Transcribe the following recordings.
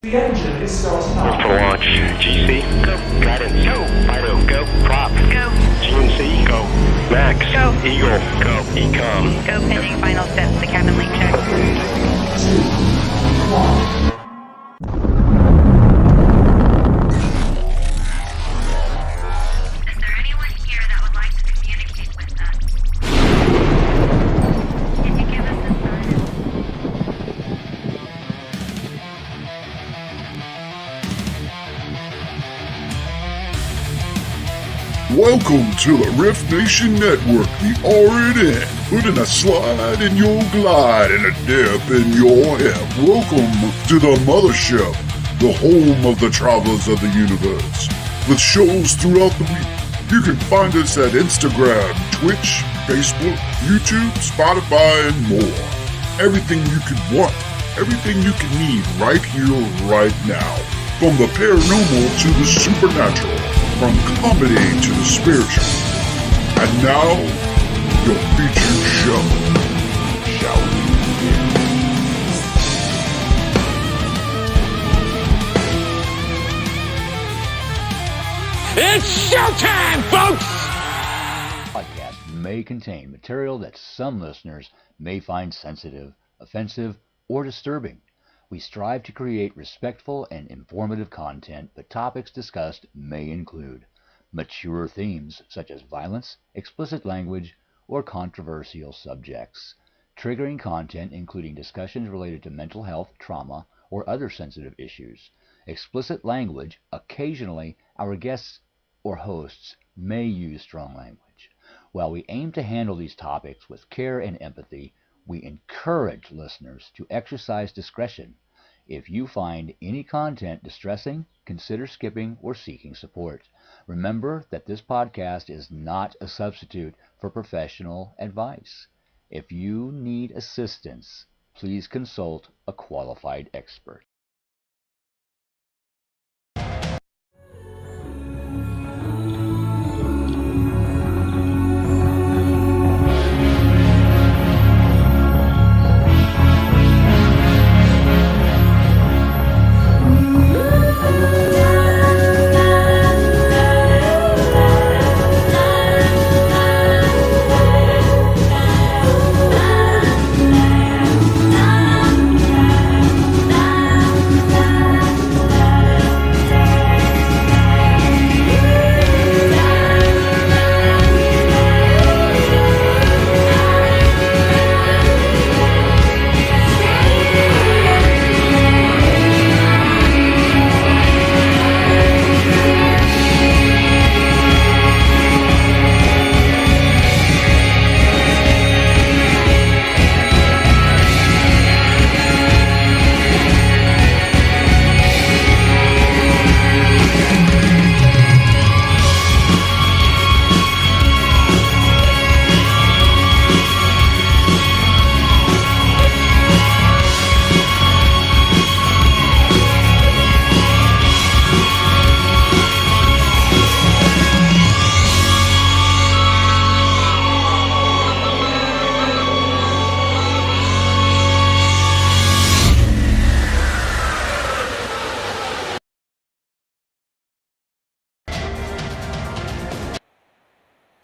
The engine is starting up. For launch. GC. Go. Guidance. Go. Fido. Go. Prop. Go. GNC. Go. Max. Go. Eagle. Go. Ecom. Go pending final steps to cabin link check. 3, 2, 1. Is there anyone here that would like to communicate with us? Can you give us a sign? Welcome to the R.I.F.T Nation Network, the R&N, putting a slide in your glide and a dip in your hip. Welcome to the mothership, the home of the travelers of the universe. With shows throughout the week, you can find us at Instagram, Twitch, Facebook, YouTube, Spotify, and more. Everything you could want, everything you can need right here, right now. From the paranormal to the supernatural. From comedy to the spiritual. And now, your featured show. Shall we begin? It's showtime, folks! Podcast may contain material that some listeners may find sensitive, offensive, or disturbing. We strive to create respectful and informative content, but topics discussed may include mature themes such as violence, explicit language, or controversial subjects, triggering content including discussions related to mental health, trauma, or other sensitive issues, explicit language. Occasionally, our guests or hosts may use strong language. While we aim to handle these topics with care and empathy, we encourage listeners to exercise discretion. If you find any content distressing, consider skipping or seeking support. Remember that this podcast is not a substitute for professional advice. If you need assistance, please consult a qualified expert.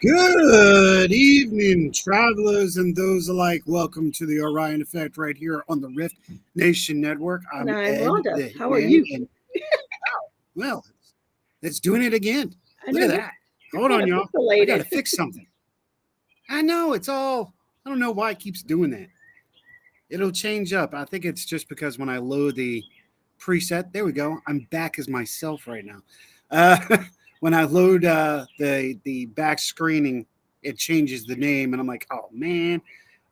Good evening, travelers and those alike. Welcome to the Orion Effect right here on the R.I.F.T Nation Network. I'm Ed, Rhonda. How are you? Well, it's doing it again. Look know at that. Hold on, y'all. I pixelated. got to fix something. I know, it's all, I don't know why it keeps doing that. It'll change up. I think it's just because when I load the preset, there we go. I'm back as myself right now. When I load the back screening, it changes the name, and I'm like, oh man,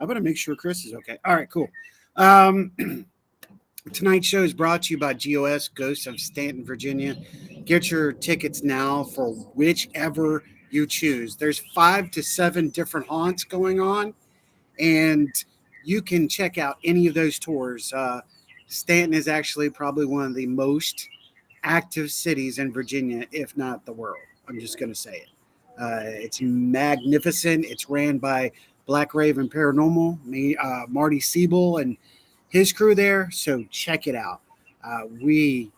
I better make sure Chris is okay. All right, cool. Tonight's show is brought to you by GOS, Ghosts of Stanton, Virginia. Get your tickets now for whichever you choose. There's 5 to 7 different haunts going on, and you can check out any of those tours. Stanton is actually probably one of the most active cities in Virginia, if not the world. I'm just going to say it. It's magnificent. It's ran by Black Raven Paranormal, Marty Siebel and his crew there. So check it out. We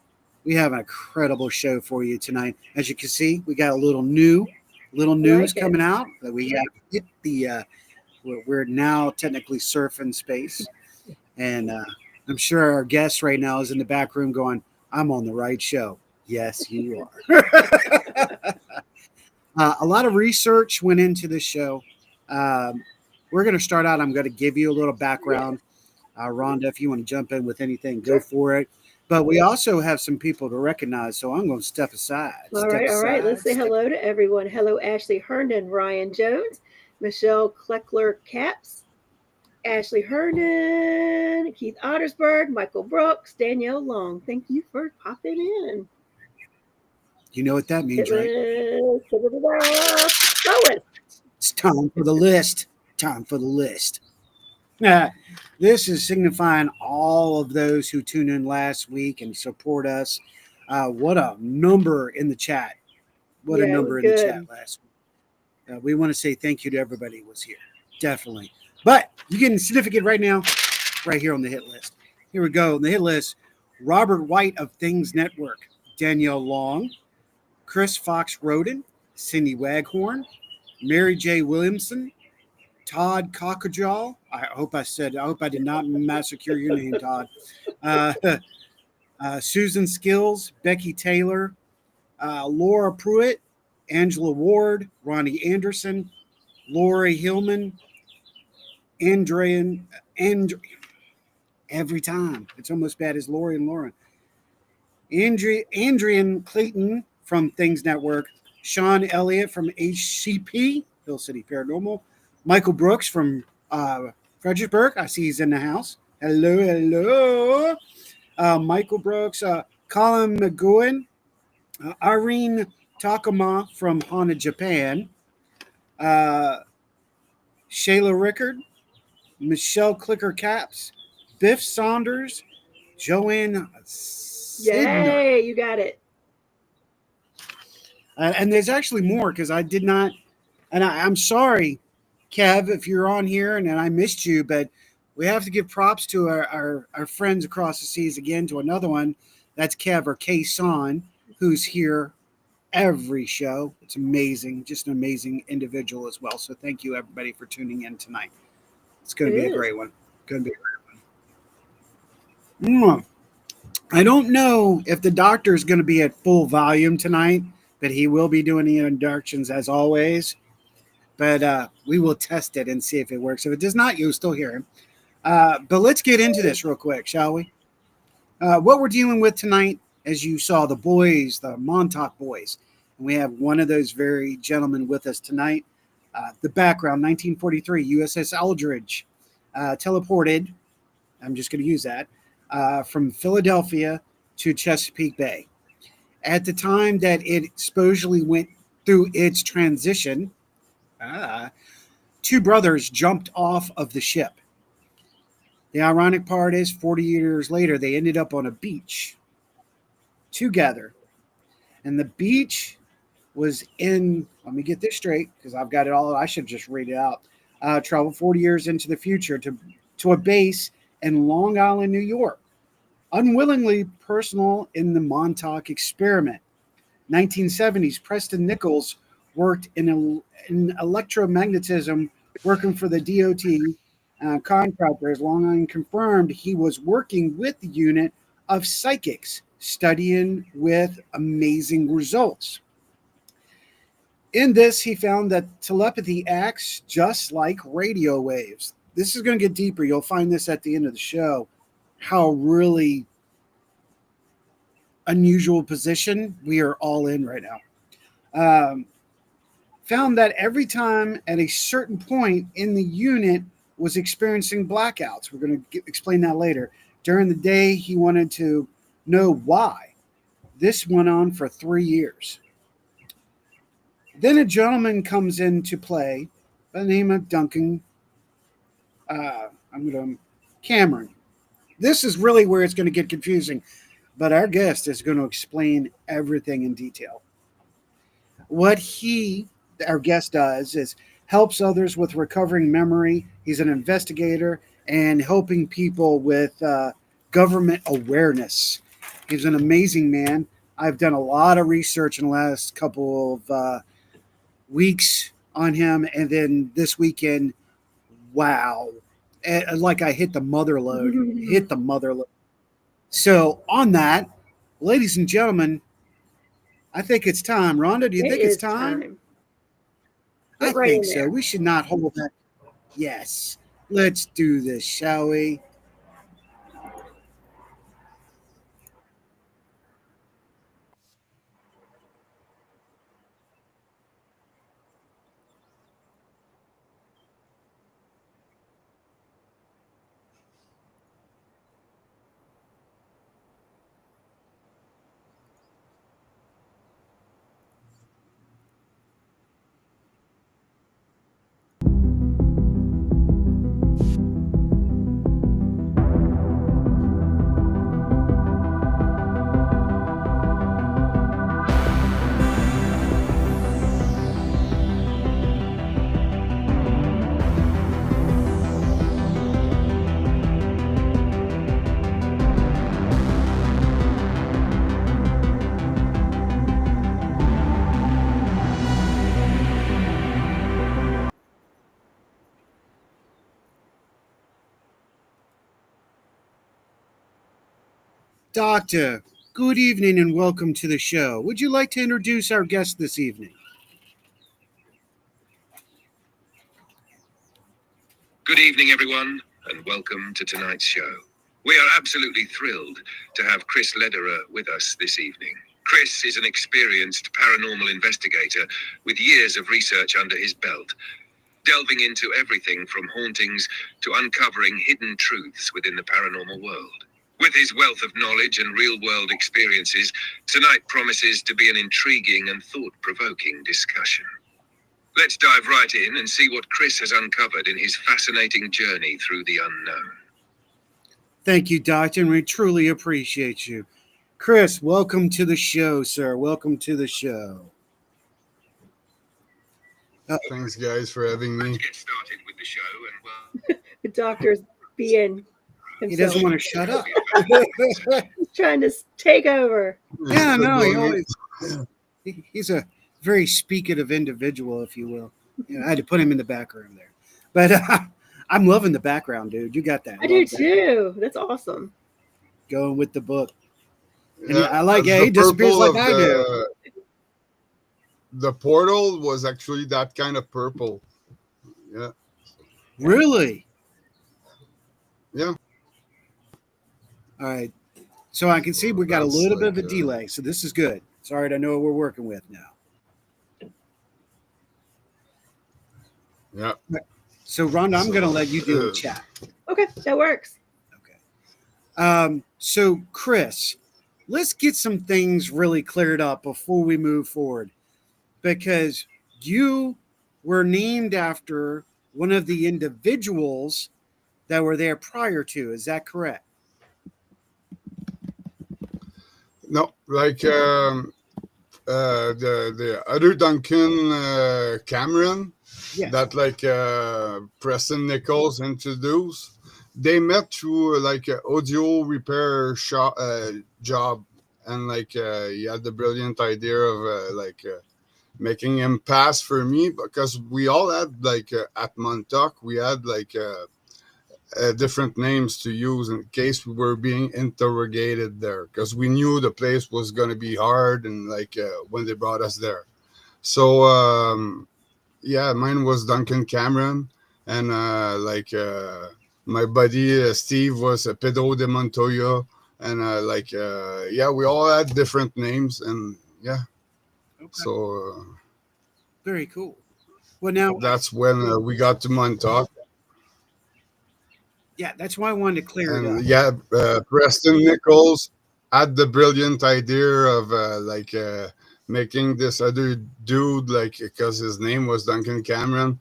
have an incredible show for you tonight. As you can see, we got a little news Like it. coming out that we have hit the. We're now technically surfing space, and I'm sure our guest right now is in the back room going, "I'm on the right show." Yes, you are. A lot of research went into this show. Um, we're going to start out. I'm going to give you a little background. Rhonda, if you want to jump in with anything, go for it. But we also have some people to recognize, so I'm going to step aside. All right. Let's say hello to everyone. Hello, Ashley Herndon, Ryan Jones, Michelle Kleckler Caps, Ashley Herndon, Keith Ottersberg, Michael Brooks, Danielle Long. Thank you for popping in. You know what that means, right? Lois. It's time for the list. Time for the list. This is signifying all of those who tuned in last week and support us. What a number in the chat. What a number in the chat last week. We want to say thank you to everybody who was here. Definitely. But you're getting a certificate right now, right here on the hit list. Here we go. On the hit list, Robert White of Things Network, Danielle Long, Chris Fox Roden, Cindy Waghorn, Mary J. Williamson, Todd Cockerjaw. I hope I did not massacre your name, Todd. Susan Skills, Becky Taylor, Laura Pruitt, Angela Ward, Ronnie Anderson, Lori Hillman, Andrian, every time. It's almost bad as Lori and Lauren. Andrian Clayton from Things Network, Sean Elliott from HCP, Hill City Paranormal, Michael Brooks from Fredericksburg. I see he's in the house. Hello. Michael Brooks, Colin McGowan, Irene Takama from Hana, Japan, Shayla Rickard, Michelle Clicker Caps, Biff Saunders, Joanne Sidner. Yay, you got it. And there's actually more because I did not, and I'm sorry, Kev, if you're on here and I missed you, but we have to give props to our friends across the seas again, to another one. That's Kev or K-Son, who's here every show. It's amazing. Just an amazing individual as well. So thank you, everybody, for tuning in tonight. It's going to be a great one. I don't know if the doctor is going to be at full volume tonight, but he will be doing the inductions as always. But we will test it and see if it works. If it does not, you'll still hear him. But let's get into this real quick, shall we? What we're dealing with tonight, as you saw, the boys, the Montauk boys. And we have one of those very gentlemen with us tonight. The background, 1943, USS Eldridge, teleported, I'm just going to use that, from Philadelphia to Chesapeake Bay. At the time that it supposedly went through its transition, two brothers jumped off of the ship. The ironic part is 40 years later, they ended up on a beach together. And the beach was in, let me get this straight, because I've got it all. I should just read it out. Travel 40 years into the future to a base in Long Island, New York. Unwillingly personal in the Montauk Experiment. 1970s, Preston Nichols worked in electromagnetism, working for the DOT contractors. Long Island confirmed he was working with the unit of psychics, studying with amazing results. In this, he found that telepathy acts just like radio waves. This is going to get deeper. You'll find this at the end of the show, how really unusual position we are all in right now. Found that every time at a certain point in the unit was experiencing blackouts. We're going to explain that later. During the day, he wanted to know why. This went on for 3 years. Then a gentleman comes into play by the name of Duncan Cameron. This is really where it's going to get confusing, but our guest is going to explain everything in detail. What our guest does is helps others with recovering memory. He's an investigator and helping people with government awareness. He's an amazing man. I've done a lot of research in the last couple of weeks on him, and then this weekend, wow, like I hit the mother load, So on that, ladies and gentlemen, I think it's time. Rhonda, do you It think it's is time? I Get right think in so. there. We should not hold that. Yes, let's do this, shall we? Doctor, good evening and welcome to the show. Would you like to introduce our guest this evening? Good evening, everyone, and welcome to tonight's show. We are absolutely thrilled to have Chris Lederer with us this evening. Chris is an experienced paranormal investigator with years of research under his belt, delving into everything from hauntings to uncovering hidden truths within the paranormal world. With his wealth of knowledge and real-world experiences, tonight promises to be an intriguing and thought-provoking discussion. Let's dive right in and see what Chris has uncovered in his fascinating journey through the unknown. Thank you, Doctor, and we truly appreciate you. Chris, welcome to the show, sir. Welcome to the show. Thanks, guys, for having me. Let's get started with the show and The doctor's being himself. He doesn't want to shut up. He's trying to take over. Yeah, no, he Good morning. always, he's a very speakative individual, if you will. I had to put him in the back room there. But I'm loving the background, dude. You got that. I do too. That's awesome. Going with the book. And Yeah, I like the it. He disappears purple like of I do. The portal was actually that kind of purple. Yeah. Really? Yeah. All right. So I can see we got a That's little bit of like, a delay. So this is good. Sorry, I know what we're working with now. Yeah. So Rhonda, I'm going to let you do the chat. Okay, that works. Okay. So Chris, let's get some things really cleared up before we move forward, because you were named after one of the individuals that were there prior to. Is that correct? No, like the other Duncan Cameron Yes. that like Preston Nichols introduced. They met through like an audio repair shop job, and like he had the brilliant idea of making him pass for me, because we all had like at Montauk we had like different names to use in case we were being interrogated there, because we knew the place was going to be hard and like when they brought us there. So yeah, mine was Duncan Cameron, and my buddy Steve was Pedro de Montoya, and yeah, we all had different names, and yeah. Okay. So Very cool. Well, now that's when we got to Montauk. yeah, that's why I wanted to clear it up. And yeah, Preston Nichols had the brilliant idea of making this other dude, like, because his name was Duncan Cameron,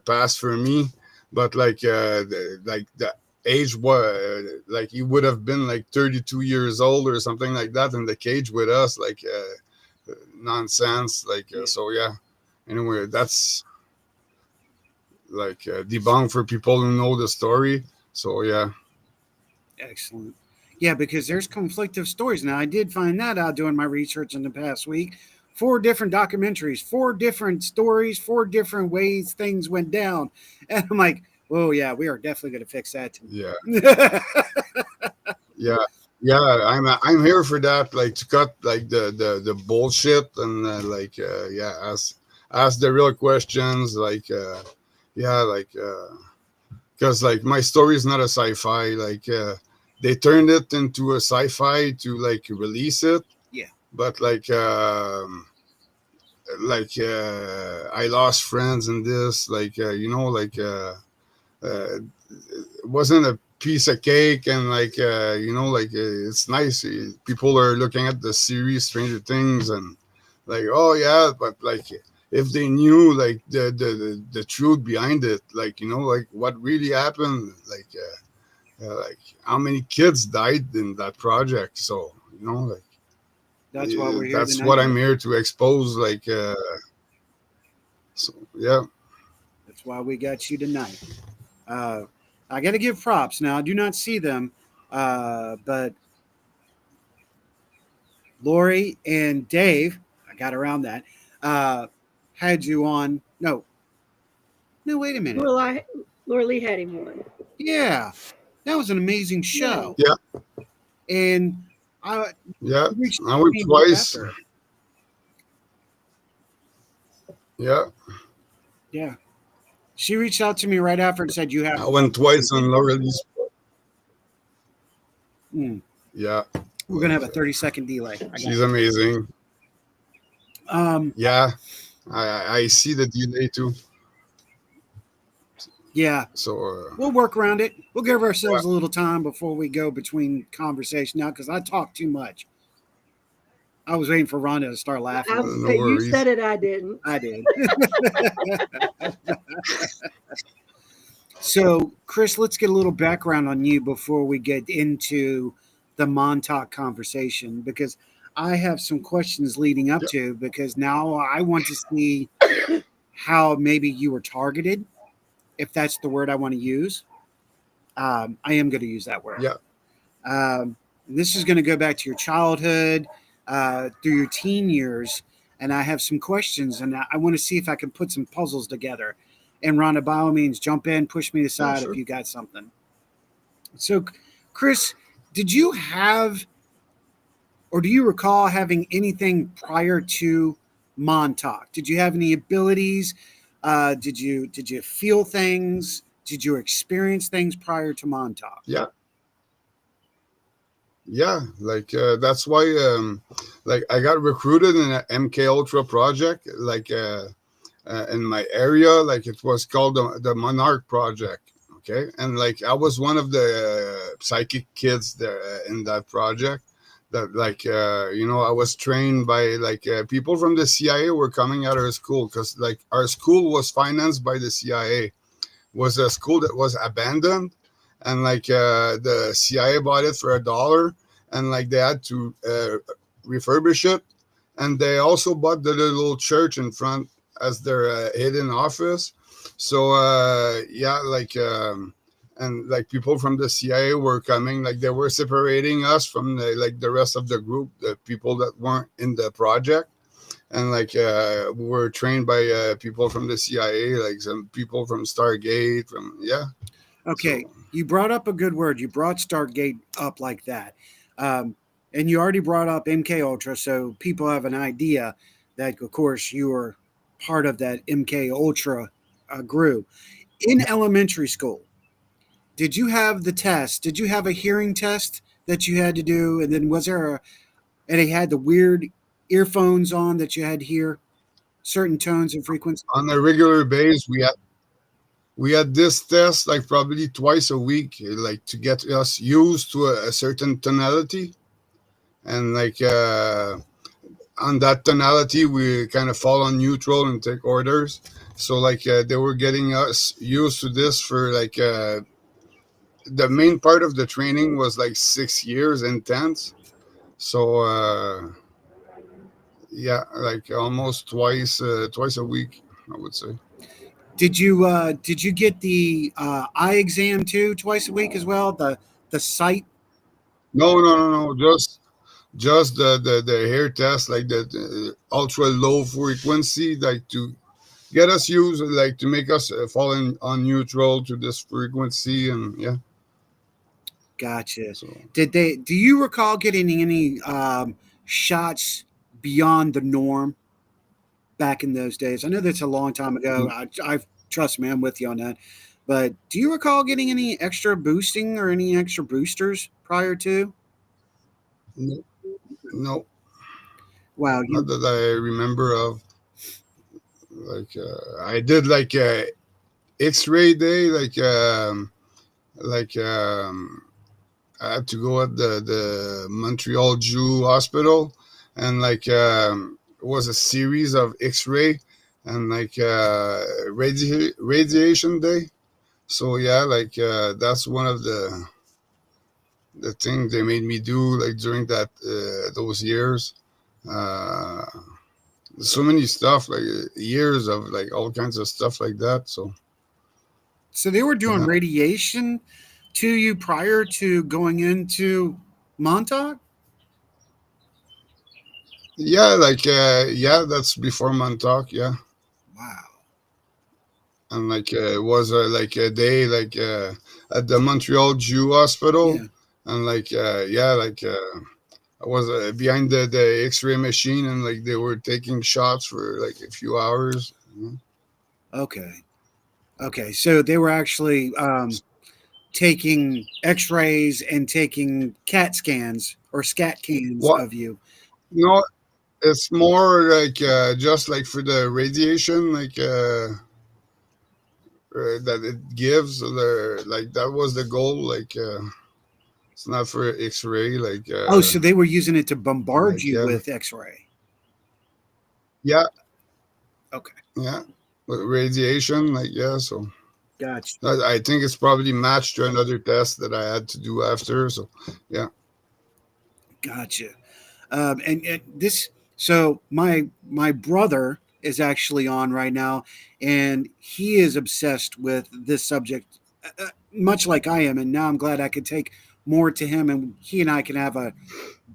pass for me, but the age was like he would have been like 32 years old or something like that in the cage with us, like nonsense, so yeah. Anyway, that's debunked for people who know the story. So yeah. Excellent. Yeah, because there's conflicting stories. Now, I did find that out doing my research in the past week. 4 different documentaries, 4 different stories, 4 different ways things went down. And I'm like, oh, yeah, we are definitely going to fix that. Yeah. Yeah, yeah, I'm here for that, like to cut like the bullshit and yeah, ask the real questions, like yeah, like because like my story is not a sci-fi, like they turned it into a sci-fi to like release it, Yeah. but I lost friends in this, it wasn't a piece of cake, and it's nice. People are looking at the series Stranger Things and like, oh yeah, but like if they knew like the truth behind it, like like what really happened, like how many kids died in that project. So like That's why we're here that's tonight. what I'm here to expose. Like so yeah. That's why we got you tonight. I got to give props. Now, I do not see them, but Lori and Dave, I got around that, had you on. No, wait a minute. Laura Lee had him on. Yeah, that was an amazing show. Yeah. And I went twice. after. Yeah. Yeah. She reached out to me right after and said, you have. I went twice on Laura Lee's. Yeah. We're going to have a 30-second delay. She's amazing. Yeah. I see the delay too. Yeah. So we'll work around it. We'll give ourselves a little time before we go between conversation now, because I talk too much. I was waiting for Rhonda to start laughing. You said it, I didn't. I did. So, Chris, let's get a little background on you before we get into the Montauk conversation, because I have some questions leading up to, because now I want to see how maybe you were targeted, if that's the word I want to use. I am going to use that word. Yeah. This is going to go back to your childhood, through your teen years, and I have some questions, and I want to see if I can put some puzzles together. And Rhonda, by all means, jump in, push me aside if you got something. So, Chris, did you have, or do you recall having anything prior to Montauk? Did you have any abilities? Did you feel things? Did you experience things prior to Montauk? Yeah. Yeah, like that's why like I got recruited in an MK Ultra project, like in my area, like it was called the Montauk Project. Okay, and like I was one of the psychic kids there in that project. That like I was trained by like people from the CIA were coming out of our school, because like our school was financed by the CIA. Was a school that was abandoned, and like the CIA bought it for $1, and like they had to refurbish it, and they also bought the little church in front as their hidden office. So and like people from the CIA were coming, like they were separating us from the rest of the group, the people that weren't in the project. And like we were trained by people from the CIA, like some people from Stargate, Okay, so you brought up a good word. You brought Stargate up like that, and you already brought up MK Ultra, so people have an idea that, of course, you were part of that MK Ultra group. In elementary school, did you have the test? Did you have a hearing test that you had to do? And then was there and it had the weird earphones on that you had to hear certain tones and frequencies? On a regular basis, we had this test like probably twice a week, like to get us used to a certain tonality. And like on that tonality, we kind of fall on neutral and take orders. So like they were getting us used to this for like the main part of the training was like 6 years intense. So yeah, like almost twice a week, I would say. Did you get the eye exam too twice a week as well? The sight No. Just the hair test, like the ultra low frequency, like to get us used, like to make us fall in on neutral to this frequency, and yeah. Gotcha. So Do you recall getting any shots beyond the norm back in those days? I know that's a long time ago. I trust me, I'm with you on that. But do you recall getting any extra boosting or any extra boosters prior to? no, no, Wow, not you that I remember of. Like I did like X-ray day, like I had to go at the Montreal Jew Hospital, and like it was a series of X-ray and like radiation day. So yeah, like that's one of the things they made me do like during that those years. Uh, so many stuff, like years of like all kinds of stuff like that. So so they were doing yeah, radiation to you prior to going into Montauk? yeah, like yeah, that's before Montauk, yeah. Wow. And like it was like a day like at the Montreal Jew Hospital, Yeah. and like yeah, like I was behind the X-ray machine, and like they were taking shots for like a few hours. Okay. Okay. So they were actually taking x-rays and taking CAT scans or scat cans What? of you. No, it's more like just like for the radiation, like that it gives. Like that was the goal. Like it's not for X-ray. Oh, so they were using it to bombard Like you yeah, with x-ray. yeah, Okay. yeah, with radiation. Like yeah, so. Gotcha. I think it's probably matched to another test that I had to do after. So, yeah. Gotcha. And this, so my brother is actually on right now, and he is obsessed with this subject, much like I am. And now I'm glad I could take more to him, and he and I can have a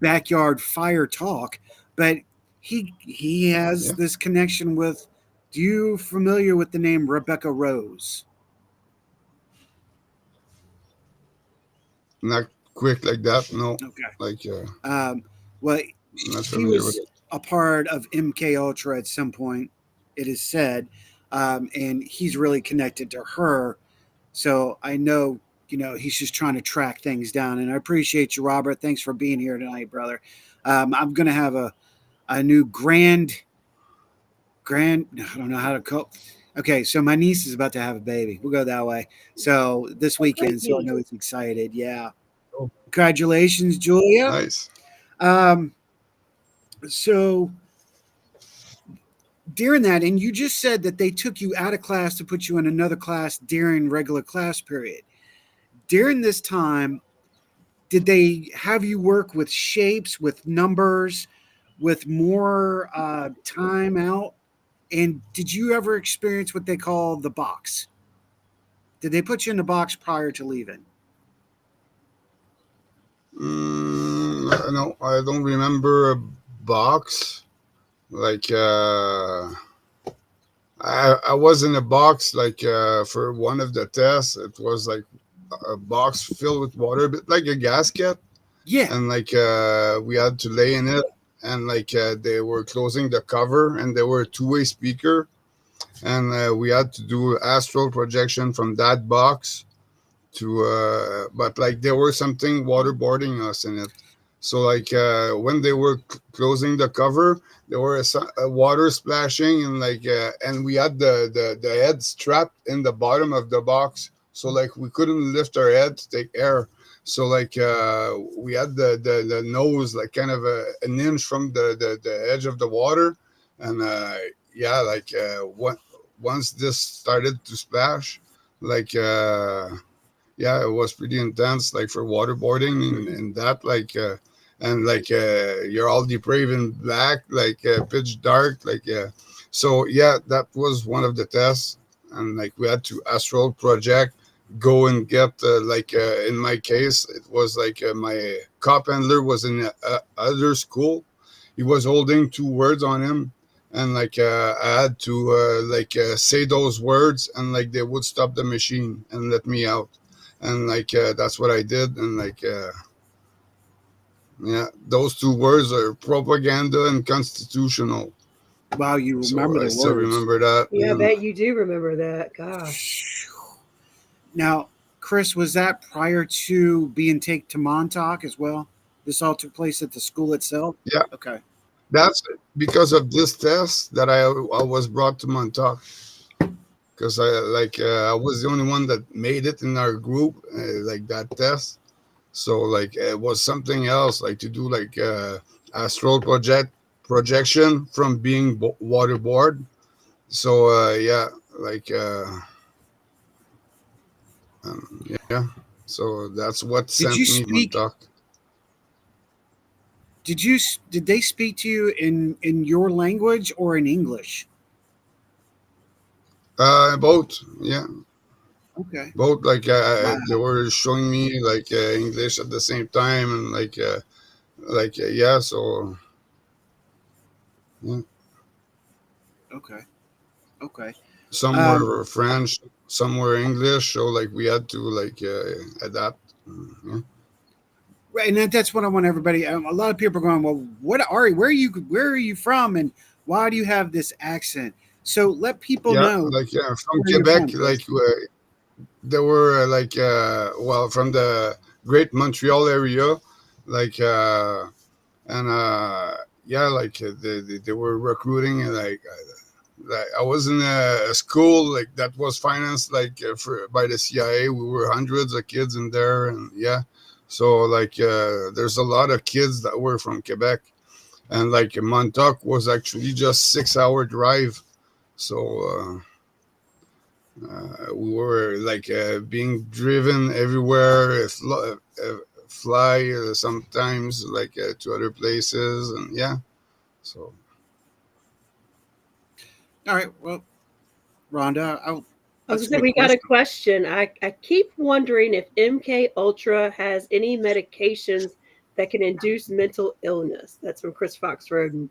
backyard fire talk. But he has Yeah. this connection with. Do you familiar with the name Rebecca Rose? Not quick like that. No. Okay. Like, Um, well, not she familiar with was it. a part of MK Ultra at some point. It is said, and he's really connected to her. So I know, he's just trying to track things down. And I appreciate you, Robert. Thanks for being here tonight, brother. I'm gonna have a new grand. I don't know how to call. Okay, so my niece is about to have a baby. We'll go that way. So this weekend, so I know he's excited. Yeah, Oh, congratulations, Julia. nice. Um, so during that, and you just said that they took you out of class to put you in another class during regular class period. During this time, did they have you work with shapes, with numbers, with more time out? And did you ever experience what they call the box? Did they put you in the box prior to leaving? No, I don't remember a box. Like, I was in a box, like, for one of the tests. It was like a box filled with water, but like a gasket. Yeah. And like we had to lay in it, and like they were closing the cover, and there were a two-way speaker, and we had to do astral projection from that box to but like there was something waterboarding us in it. So like when they were closing the cover, there were a water splashing, and like and we had the head strapped in the bottom of the box, so like we couldn't lift our head to take air. So like we had the nose like kind of an inch from the edge of the water, and yeah, like once this started to splash, like yeah, it was pretty intense, like for waterboarding, and that like and like you're all depraved in black, like pitch dark, like so yeah, that was one of the tests. And like we had to astral project, go and get like in my case it was like my cop handler was in other school. He was holding 2 words on him, and like I had to say those words, and like they would stop the machine and let me out, and like that's what I did, and like yeah, those 2 words are propaganda and constitutional. Wow, you remember So I the still words. remember that. Yeah, I And bet you do remember that. Gosh. Now, Chris, was that prior to being taken to Montauk as well? This all took place at the school itself? yeah, Okay. that's because of this test that I was brought to Montauk, because I was the only one that made it in our group, like that test. So like it was something else, like to do like astral projection from being waterboard. So yeah, like yeah. So that's what Did sent you me to speak? Montauk. Did they speak to you in your language or in English? Both, yeah, Okay. both. Like Wow. they were showing me like English at the same time, and like yeah. So yeah. Okay. Okay. Some Um, were French, some were English. So like we had to like adapt. Yeah. right, and that's what I want everybody. A lot of people are going, "Well, what Ari? Where are you from? And why do you have this accent?" So let people Yeah, know like from where you're Quebec, from, Chris. there were well, from the Great Montreal area, like and yeah, like they were recruiting, and like I was in a school like that was financed like by the CIA. We were hundreds of kids in there, and yeah, so like there's a lot of kids that were from Quebec, and like Montauk was actually just 6 hour drive. So we were like being driven everywhere, fly sometimes like to other places, and yeah. So All right. Well, Rhonda, I was that's gonna a say good we got a question. question. I keep wondering if MK Ultra has any medications that can induce mental illness. That's from Chris Fox Roden.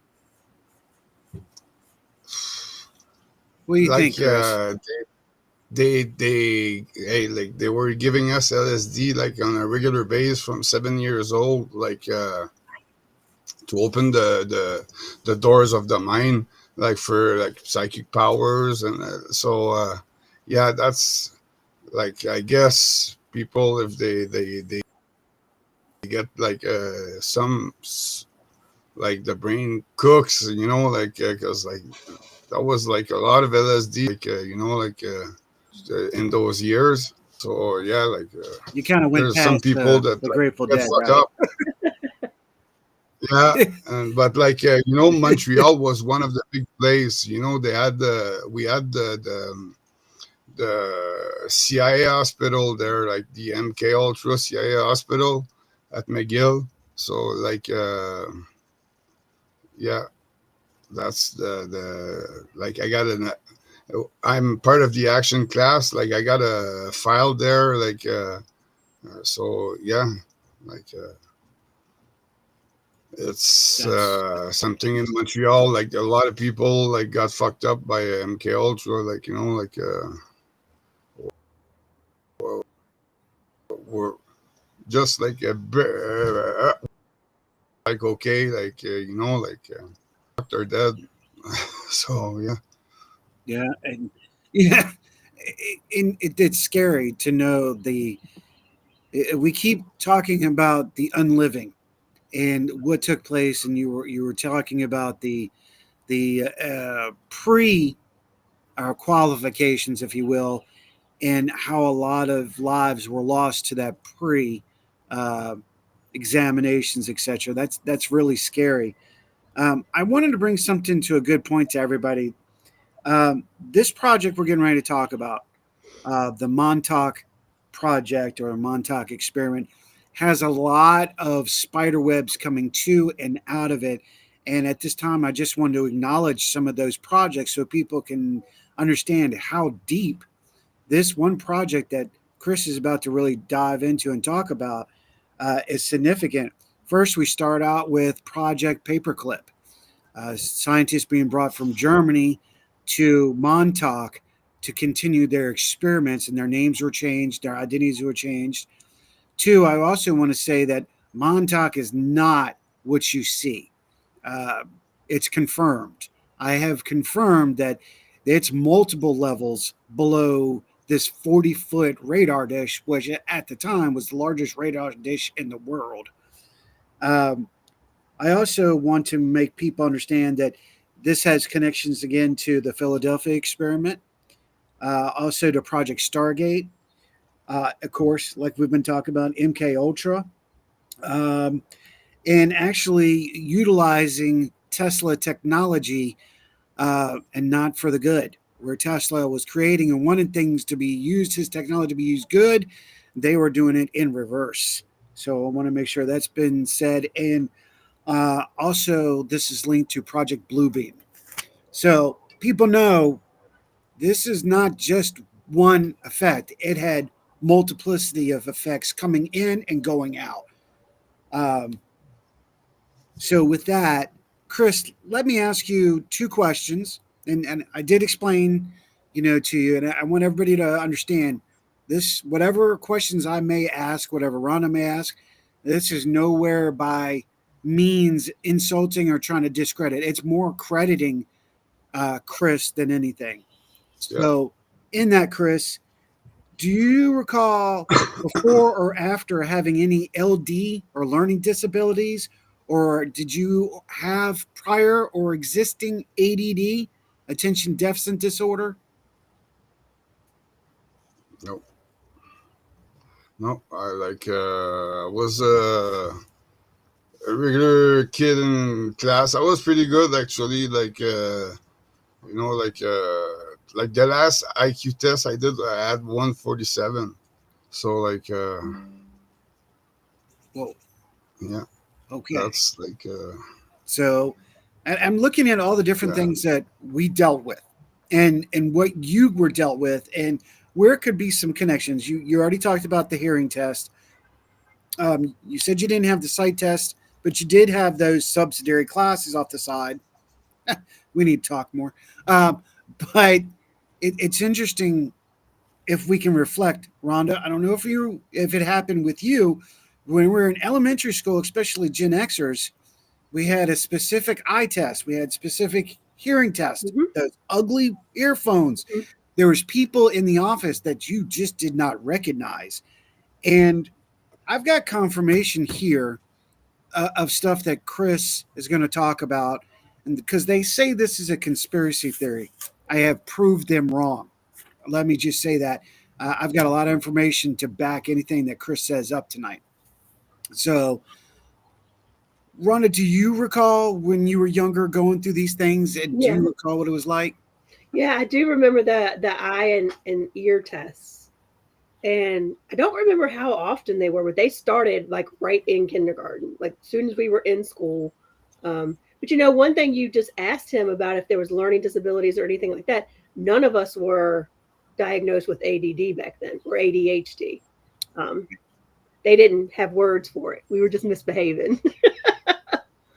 What do you think, like Chris? they hey, like they were giving us LSD like on a regular basis from 7 years old, like to open the doors of the mind, like for like psychic powers, and yeah, that's like I guess people, if they get like like the brain cooks, like because like that was like a lot of LSD, like in those years. So yeah, like You kind of went there's some past people that the like Grateful get Dead, fucked right? up. Yeah, and but like Montreal was one of the big places. They had we had the CIA hospital there, like the MK Ultra CIA hospital at McGill. So like yeah, that's the like I got an I'm part of the action class. Like I got a file there. Like so yeah, like it's That's something in Montreal. Like a lot of people like got fucked up by MK Ultra. Like like were just like like okay, like like they're dead. So yeah. yeah, and yeah, it's scary to know we keep talking about the unliving and what took place, and you were talking about the pre qualifications, if you will, and how a lot of lives were lost to that pre uh, examinations, etc. That's really scary. I wanted to bring something to a good point to everybody. This project we're getting ready to talk about, the Montauk Project or Montauk Experiment, has a lot of spider webs coming to and out of it. And at this time, I just wanted to acknowledge some of those projects so people can understand how deep this one project that Chris is about to really dive into and talk about is significant. First, we start out with Project Paperclip. Scientists being brought from Germany to Montauk to continue their experiments, and their names were changed, their identities were changed. Two, I also want to say that Montauk is not what you see. Uh, it's confirmed. I have confirmed that it's multiple levels below this 40-foot radar dish, which at the time was the largest radar dish in the world. Um, I also want to make people understand that this has connections again to the Philadelphia experiment, also to Project Stargate, of course, like we've been talking about, MK Ultra, um, and actually utilizing Tesla technology and not for the good. Where Tesla was creating and wanted things to be used, his technology to be used good, they were doing it in reverse. So I want to make sure that's been said. And also, this is linked to Project Bluebeam. So people know this is not just one effect, it had multiplicity of effects coming in and going out. Um, so, with that, Chris, let me ask you two questions. And I did explain, to you, and I want everybody to understand this. Whatever questions I may ask, whatever Rhonda may ask, this is nowhere by means insulting or trying to discredit. It's more crediting Chris than anything. Yeah. So, in that, Chris, do you recall before or after having any LD or learning disabilities, or did you have prior or existing ADD, attention deficit disorder? No, no. I was a regular kid in class. I was pretty good actually. Like the last IQ test I did, I had 147. So Well, yeah, okay. that's So I'm looking at all the different yeah. things that we dealt with and what you were dealt with and where could be some connections. You already talked about the hearing test. You said you didn't have the sight test, but you did have those subsidiary classes off the side. We need to talk more. Um, but it's interesting if we can reflect, Rhonda. I don't know if it happened with you when we were in elementary school, especially Gen Xers. We had a specific eye test. We had specific hearing tests. Mhm. Those ugly earphones. Mhm. There was people in the office that you just did not recognize, and I've got confirmation here of stuff that Chris is going to talk about, and because they say this is a conspiracy theory, I have proved them wrong. Let me just say that I've got a lot of information to back anything that Chris says up tonight. So, Rhonda, do you recall when you were younger going through these things? And do Yeah. you recall what it was like? Yeah, I do remember the eye and ear tests. And I don't remember how often they were, but they started like right in kindergarten, like as soon as we were in school. But one thing you just asked him about if there was learning disabilities or anything like that, none of us were diagnosed with ADD back then or ADHD. Um, they didn't have words for it. We were just misbehaving.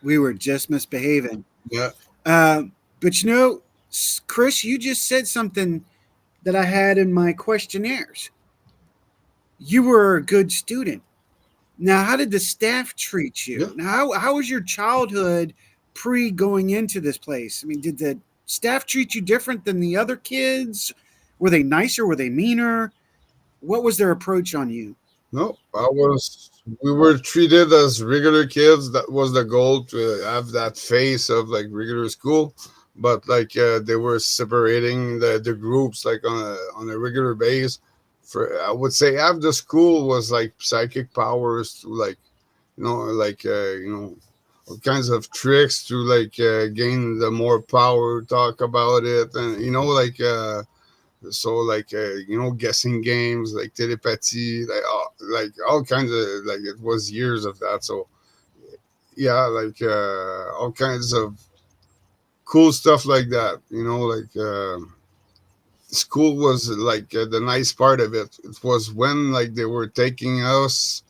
We were just misbehaving. Yeah. But Chris, you just said something that I had in my questionnaires. You were a good student. Now, how did the staff treat you? Yeah. Now, how was your childhood pre going into this place? I mean, did the staff treat you different than the other kids? Were they nicer? Were they meaner? What was their approach on you? No, we were treated as regular kids. That was the goal, to have that face of like regular school. But they were separating the groups like on a regular base. For I would say half the school was like psychic powers to all kinds of tricks to gain the more power, talk about it, and guessing games like telepathy, like all kinds of, like, it was years of that. So yeah, all kinds of cool stuff like that. School was the nice part of it. It was when they were taking us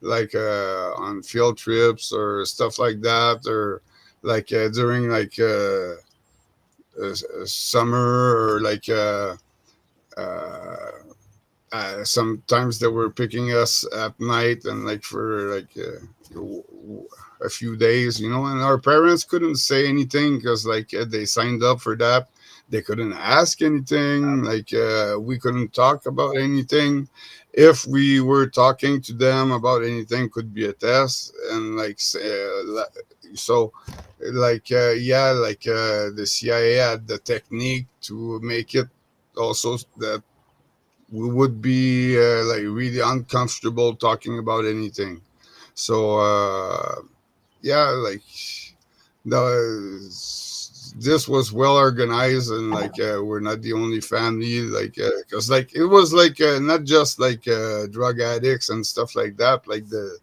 like on field trips or stuff like that, or like during like summer, or like uh, sometimes they were picking us at night and like for like a few days, and our parents couldn't say anything because like they signed up for that. They couldn't ask anything, like we couldn't talk about anything. If we were talking to them about anything, could be a test. And like so like yeah, like the CIA had the technique to make it also that we would be like really uncomfortable talking about anything. So yeah, like the this was well organized, and like we're not the only family, like because like it was like not just like drug addicts and stuff like that, like the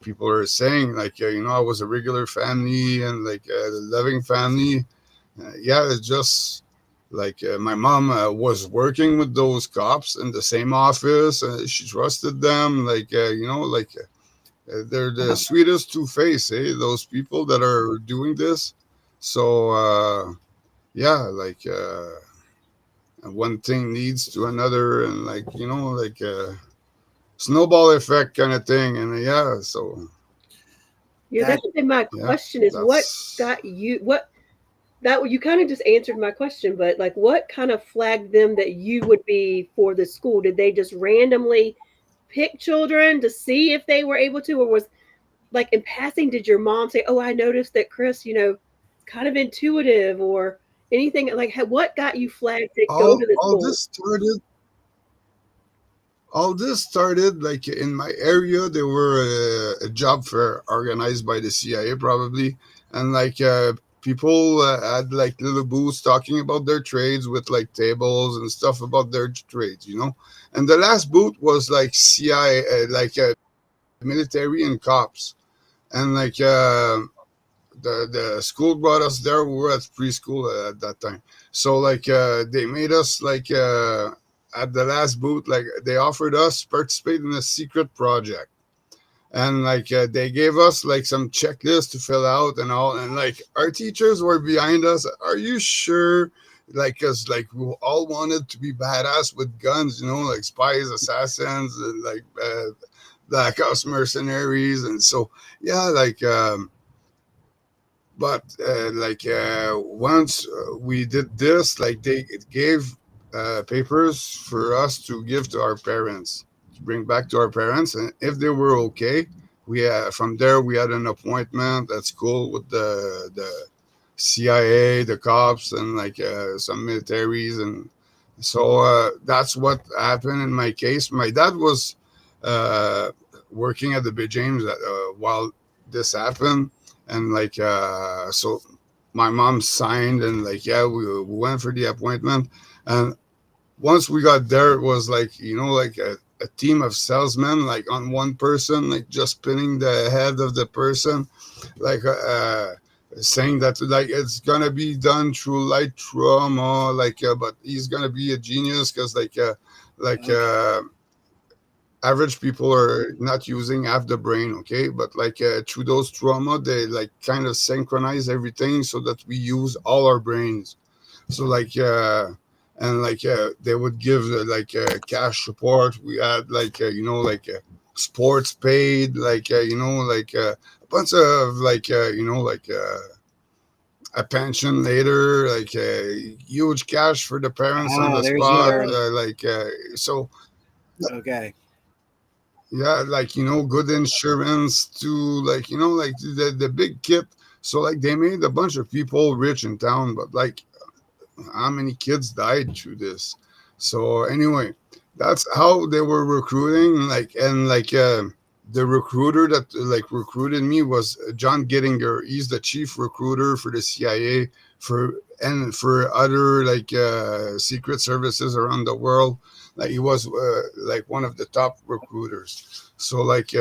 people are saying, like I was a regular family and like a loving family. Yeah, it's just like my mom was working with those cops in the same office. She trusted them, like like they're the sweetest two face, eh? Those people that are doing this. So yeah, like one thing leads to another, and like like snowball effect kind of thing. And yeah, so Yeah, that would be my yeah, question is what that's got you what that you kind of just answered my question, but like what kind of flagged them that you would be for the school? Did they just randomly pick children to see if they were able to, or was like in passing, did your mom say, "Oh, I noticed that Chris, kind of intuitive," or anything like what got you flagged to go all to the all school? this started all this started like in my area. There were a job fair organized by the CIA probably, and like people had like little booths talking about their trades with like tables and stuff about their trades, and the last booth was like CIA, like military and cops. And like the school brought us there. We were at preschool at that time. So like they made us like at the last booth, like they offered us participate in a secret project. And like they gave us like some checklist to fill out and all. And like our teachers were behind us. Are you sure? Like, cause like we all wanted to be badass with guns, like spies, assassins, and like black ops mercenaries. And so yeah, like but like once we did this, like they gave papers for us to give to our parents, to bring back to our parents, and if they were okay, we from there we had an appointment at school with the CIA, the cops, and like some militaries. And so that's what happened in my case. My dad was uh, working at the Bay James while this happened. And like so my mom signed, and like yeah, we went for the appointment. And once we got there, it was like like a team of salesmen, like on one person, like just spinning the head of the person, like saying that like it's gonna be done through light trauma, like but he's gonna be a genius because like Okay. average people are not using half the brain, okay, but like through those trauma, they like kind of synchronize everything so that we use all our brains. So like and like they would give like cash support. We had like like sports paid, like like a bunch of like like a pension later, like huge cash for the parents on Ah, the there's spot, your. like so Okay. yeah, like good insurance to like like the big kit. So like they made a bunch of people rich in town, but like how many kids died through this? So anyway, that's how they were recruiting. Like and like the recruiter that like recruited me was John Gittinger. He's the chief recruiter for the CIA for and for other like secret services around the world. Like he was like one of the top recruiters. So like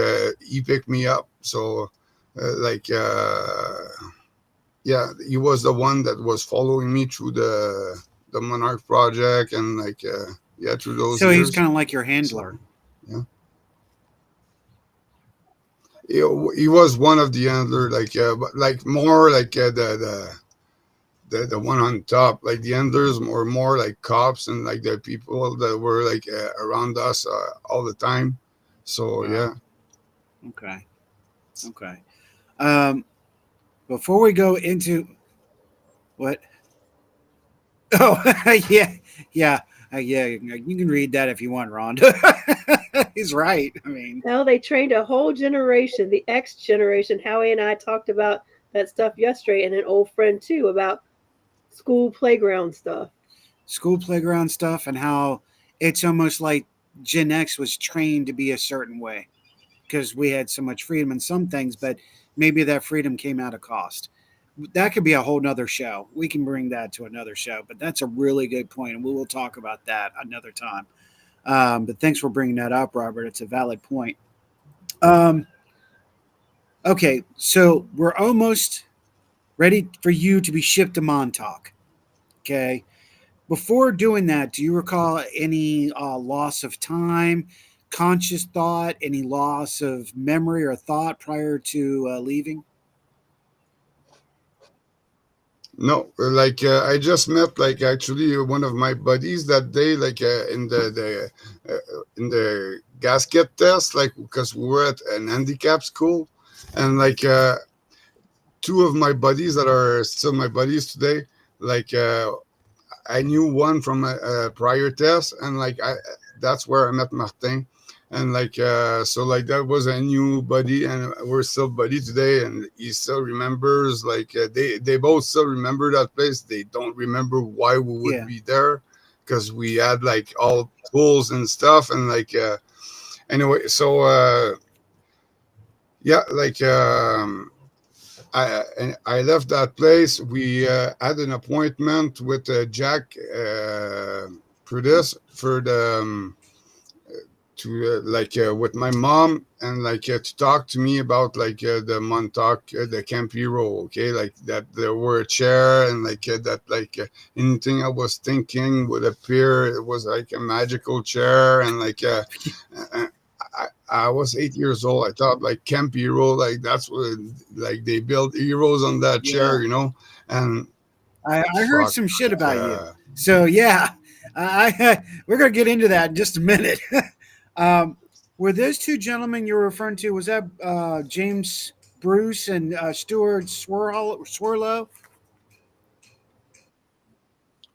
he picked me up. So like yeah, he was the one that was following me through the Monarch project, and like yeah, through those So he was years. kind of like your So handler. yeah, he was one of the handler, but like more like the one on top, like the handlers were more like cops and like the people that were like around us all the time. So Wow. yeah. Okay. Okay. Um, before we go into what? Oh, yeah, yeah, yeah. You can read that if you want, Rhonda. He's right. I mean, Hell, they trained a whole generation, the X generation. Howie and I talked about that stuff yesterday, and an old friend too about school playground stuff. school playground stuff and how it's almost like Gen X was trained to be a certain way because we had so much freedom in some things, but maybe that freedom came at a cost. That could be a whole nother show. We can bring that to another show, but that's a really good point, and we will talk about that another time. But thanks for bringing that up, Robert. It's a valid point. Um, okay, so we're almost ready for you to be shipped to Montauk. Okay. Before doing that, do you recall any loss of time, conscious thought, any loss of memory or thought prior to leaving? No, like I just met like actually one of my buddies that day, like in the gasket test, like because we were at an handicap school, and like two of my buddies that are still my buddies today, like I knew one from a prior test, and like that's where I met Martin, and like so like that was a new buddy, and we're still buddy today, and he still remembers. Like they both still remember that place. They don't remember why we would Yeah. be there, because we had like all tools and stuff, and like anyway, so yeah, like. I left that place. We had an appointment with Jack Prudis for the to like with my mom, and like to talk to me about like the Montauk the Camp Hero. Okay, like that there were a chair, and like that like anything I was thinking would appear. It was like a magical chair, and like I was 8 years old. I thought like Camp Hero, like that's what like they built heroes on that chair, Yeah. and I heard fuck. some shit about you. So, yeah, we're going to get into that in just a minute. Were those two gentlemen you were referring to, was that James Bruce and Stuart Swirlo?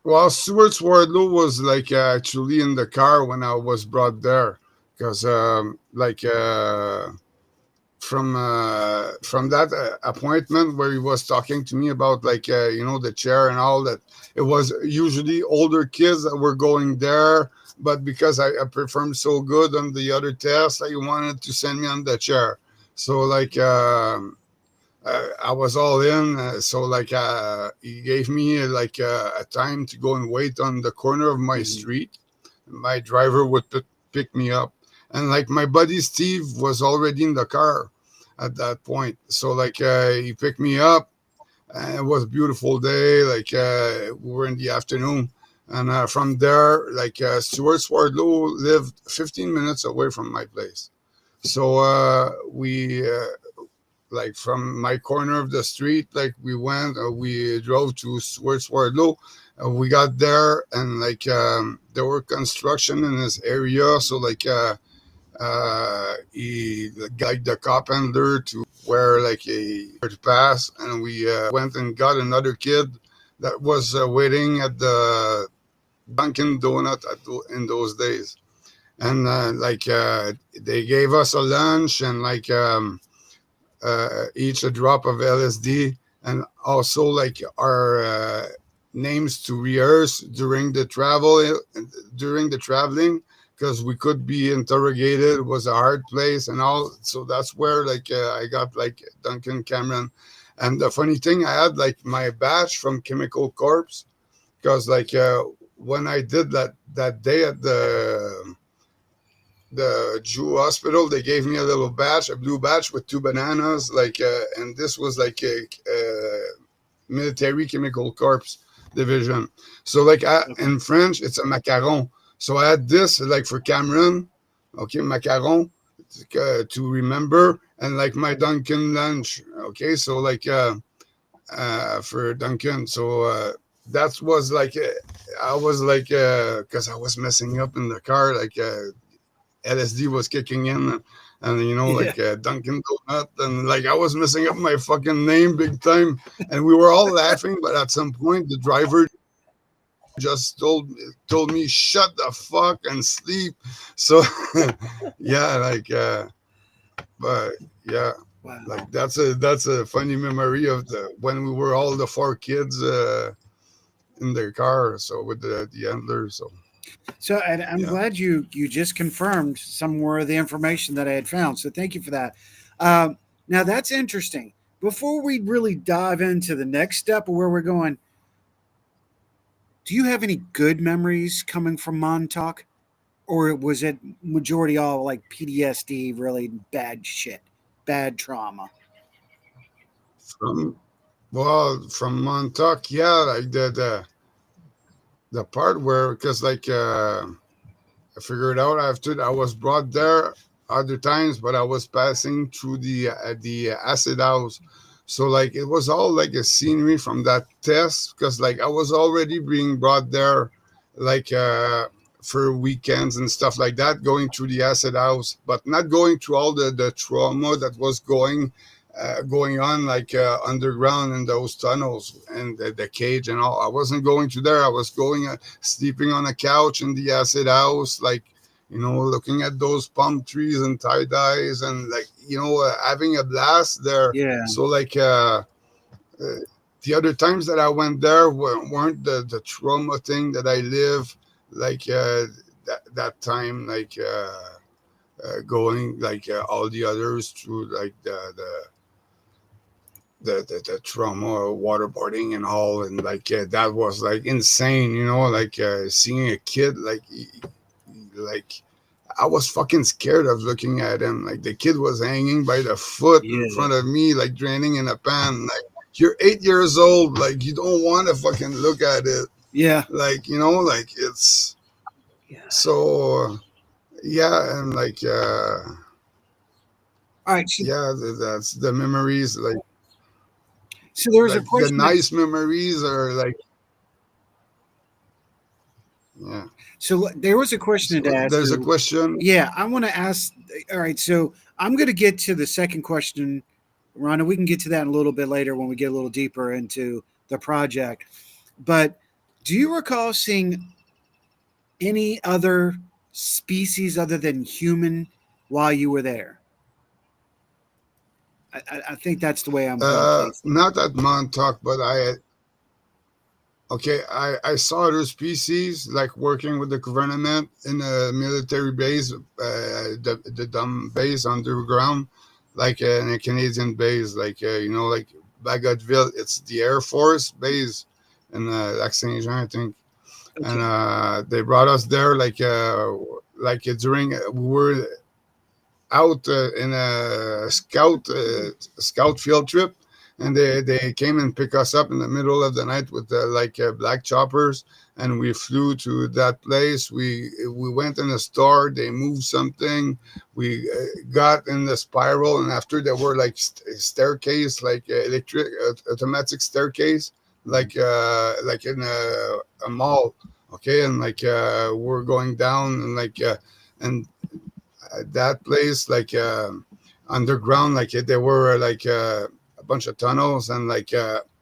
Well, Stuart Swardlow was like actually in the car when I was brought there, because like from that appointment where he was talking to me about like the chair and all that, it was usually older kids that were going there, but because I performed so good on the other tests, like, he wanted to send me on the chair. So like I was all in. So like he gave me like a time to go and wait on the corner of my street. My driver would pick me up, and like my buddy Steve was already in the car at that point. So like he picked me up, and it was a beautiful day. Like we were in the afternoon, and from there, like Stuart Swardlow lived 15 minutes away from my place. So we like from my corner of the street, like we drove to Swardlow. We got there, and like there were construction in this area, so like he got the cop handler to where like a to pass, and we went and got another kid that was waiting at the Dunkin' Donut in those days, and like they gave us a lunch, and like each a drop of LSD, and also like our names to rehearse during the traveling, because we could be interrogated. It was a hard place and all. So that's where like I got like Duncan Cameron. And the funny thing, I had like my badge from Chemical Corps, because like when I did that day at the Jew hospital, they gave me a little badge, a blue badge with two bananas, like and this was like a military Chemical Corps division. So like in French, it's a macaron. So I had this like for Cameron, okay, macaron. to remember, and like my Dunkin' lunch. Okay, so like for Dunkin', so that was like I was like because I was messing up in the car, like LSD was kicking in. And you know, Yeah. like Dunkin' Donut, and like I was messing up my fucking name big time, and we were all laughing. But at some point, the driver just told me shut the fuck and sleep. So yeah, like but yeah, Wow. like that's a funny memory of the when we were all the four kids in the car, so with the handler. So So and I'm yeah. glad you just confirmed some more of the information that I had found. So thank you for that. Now that's interesting. Before we really dive into the next step of where we're going, do you have any good memories coming from Montauk, or was it majority all like PTSD, really bad shit, bad trauma? From from Montauk, yeah, like the part where because like I figured out after I was brought there other times, but I was passing through the acid house. So like it was all like a scenery from that test because like I was already being brought there like for weekends and stuff like that, going through the acid house, but not going through all the trauma that was going on like underground in those tunnels and the cage and all. I wasn't going to there. I was going sleeping on a couch in the acid house, like you know, looking at those palm trees and tie dyes and like you know having a blast there. Yeah. So like the other times that I went there weren't the trauma thing that I live like that time like going like all the others through like the trauma waterboarding and all, and like that was like insane, you know, like seeing a kid like I was fucking scared of looking at him. Like the kid was hanging by the foot in Yeah. front of me, like draining in a pan. Like you're 8 years old, like you don't want to fucking look at it. Yeah. Like you know, like it's Yeah. so yeah, and like All right. So, yeah, that's the memories. so there was a Like the question that nice memories are like yeah. so there was a question to So ask there's a you. question. Yeah, I want to ask. All right, so I'm going to get to the second question, Rhonda. We can get to that a little bit later when we get a little deeper into the project. But do you recall seeing any other species other than human while you were there? I think that's the way I'm going to place it. Not at Montauk, but I saw other species like working with the government in a military base, the dumb base underground, like in a Canadian base, like you know, like Bagotville. It's the Air Force base in Lac Saint Jean, I think, and Okay. they brought us there like during we were out in a scout field trip, and they came and pick us up in the middle of the night with black choppers, and we flew to that place. We went in a store. They moved something. We got in the spiral, and after there were like staircase, like electric automatic staircase, like in a mall. Okay, and like we're going down, and like and that place like underground like there were like a bunch of tunnels, and like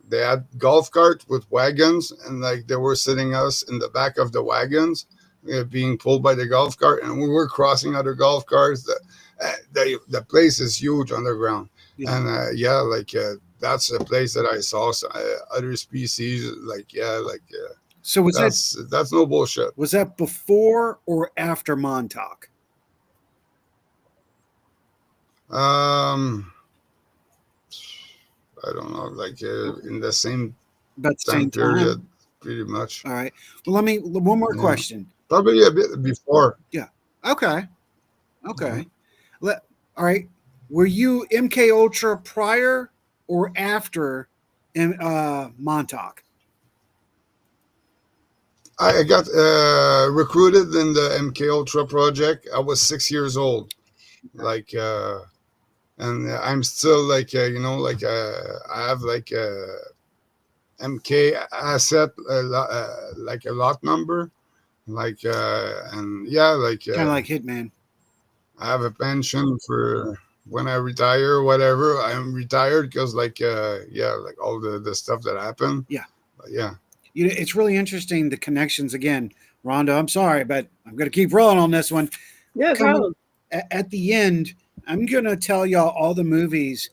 they had golf carts with wagons, and like they were sitting us in the back of the wagons being pulled by the golf cart, and we were crossing other golf carts. The place is huge underground. Yeah. And yeah, like that's a place that I saw other species, like yeah, like So that's no bullshit. was that before or after Montauk? um I don't know, like in the same About the time same time. period, pretty much. All right. Well, let me one more Yeah, question. probably a bit before. Yeah. Okay. Mhm. Okay. Let all right. Were you MK Ultra prior or after Montauk? I got recruited in the MK Ultra project. I was 6 years old. like and I'm still like I have like MK asset like a lot number, like and yeah, like Kind of like Hitman. I have a pension for when I retire or whatever. I'm retired because like yeah, like all the stuff that happened. Yeah. But yeah. You know, it's really interesting the connections again. Rhonda, I'm sorry, but I'm going to keep rolling on this one. No problem. At the end, I'm going to tell y'all all the movies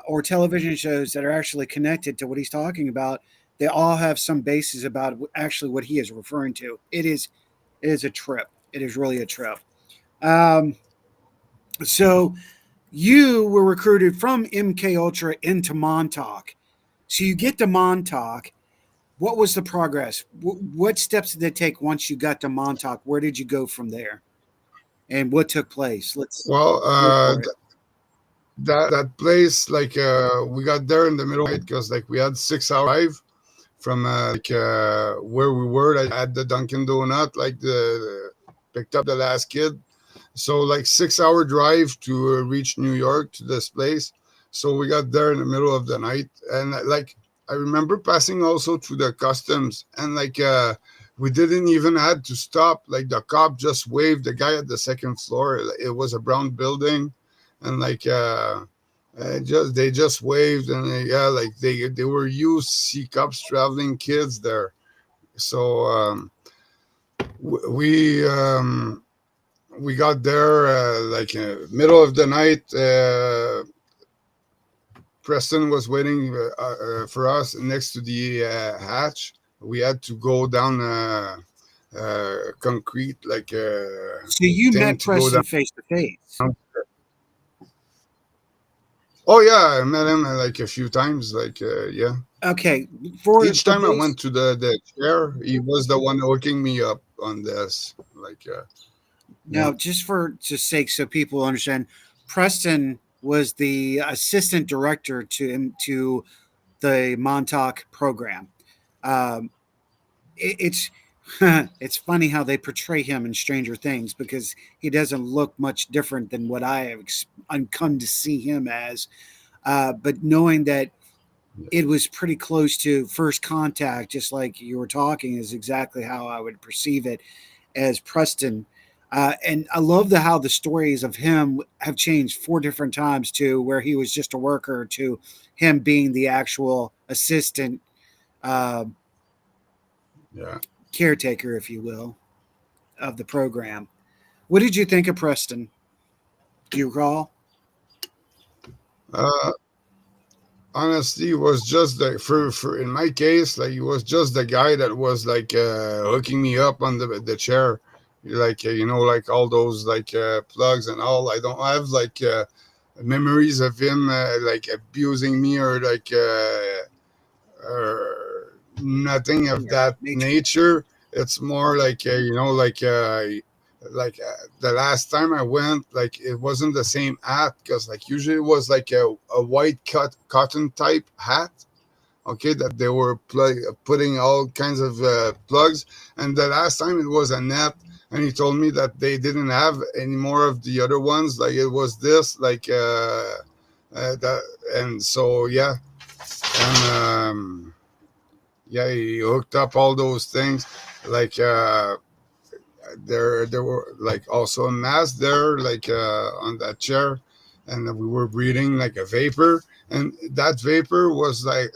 or television shows that are actually connected to what he's talking about. They all have some basis about actually what he is referring to. It is a trip. It is really a trip. Um, so you were recruited from MK Ultra into Montauk. So you get to Montauk. What was the progress? What steps did it take once you got to Montauk? Where did you go from there? And what took place? Let's Well, go for it. that place, like we got there in the middle because like we had 6 hour drive from where we were at the Dunkin' Donut, like the picked up the last kid. So like 6 hour drive to reach New York to this place. So we got there in the middle of the night, and like I remember passing also through the customs, and like we didn't even had to stop. Like the cop just waved the guy at the second floor. It was a brown building, and like they just waved, and yeah, like they were used to see cops traveling kids there. So we got there like middle of the night. Preston was waiting for us next to the hatch. We had to go down concrete like So you thing met to go Preston down. face to face. Oh yeah, I met him like a few times. Like yeah, Okay, each for time I those went to the chair, he was the one hooking me up on this. Like yeah, now, just for just sake, so people understand, Preston was the assistant director to the Montauk program. Um, it's it's funny how they portray him in Stranger Things because he doesn't look much different than what I'm come to see him as. But knowing that it was pretty close to first contact, just like you were talking, is exactly how I would perceive it as Preston. And I love how the stories of him have changed 4 different times to where he was just a worker to him being the actual assistant uh, yeah. caretaker, if you will, of the program. What did you think of Preston? Do you recall? Uh, Honestly, it was just like for in my case, like it was just the guy that was like hooking me up on the chair, like like all those like plugs and all. I don't have like memories of him like abusing me or nothing of Yeah, that nature. nature. It's more like the last time I went, like it wasn't the same hat because like usually it was like a white cotton type hat, okay, that they were putting all kinds of plugs, and the last time it was a net, and he told me that they didn't have any more of the other ones, like it was this like that, and so yeah, and yeah, he hooked up all those things, like there were like also a mask there like on that chair, and we were breathing like a vapor, and that vapor was like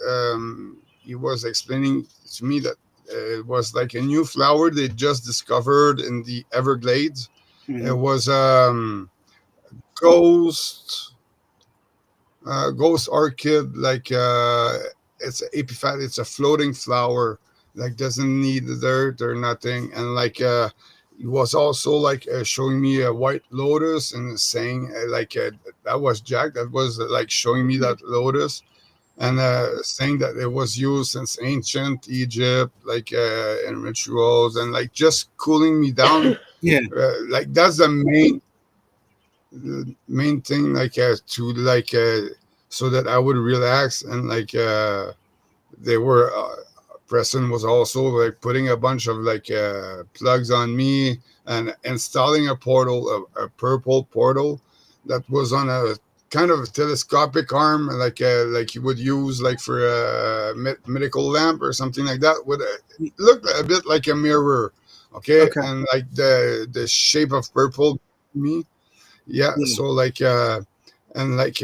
he was explaining to me that it was like a new flower they just discovered in the Everglades. It Mhm. was ghost ghost orchid, like it's epiphyte, it's a floating flower, like doesn't need the dirt or nothing, and like he was also like showing me a white lotus and saying that was Jack that was like showing me that lotus, and saying that it was used since ancient Egypt, like in rituals, and like just cooling me down. Yeah, Like that's the main thing, like to so that I would relax, and like they were Preston was also like putting a bunch of like plugs on me and installing a portal, a purple portal that was on a kind of telescopic arm, like you would use like for a medical lamp or something like that. Would look a bit like a mirror, okay? Okay. And like the shape of purple, me, yeah. Yeah. So like and like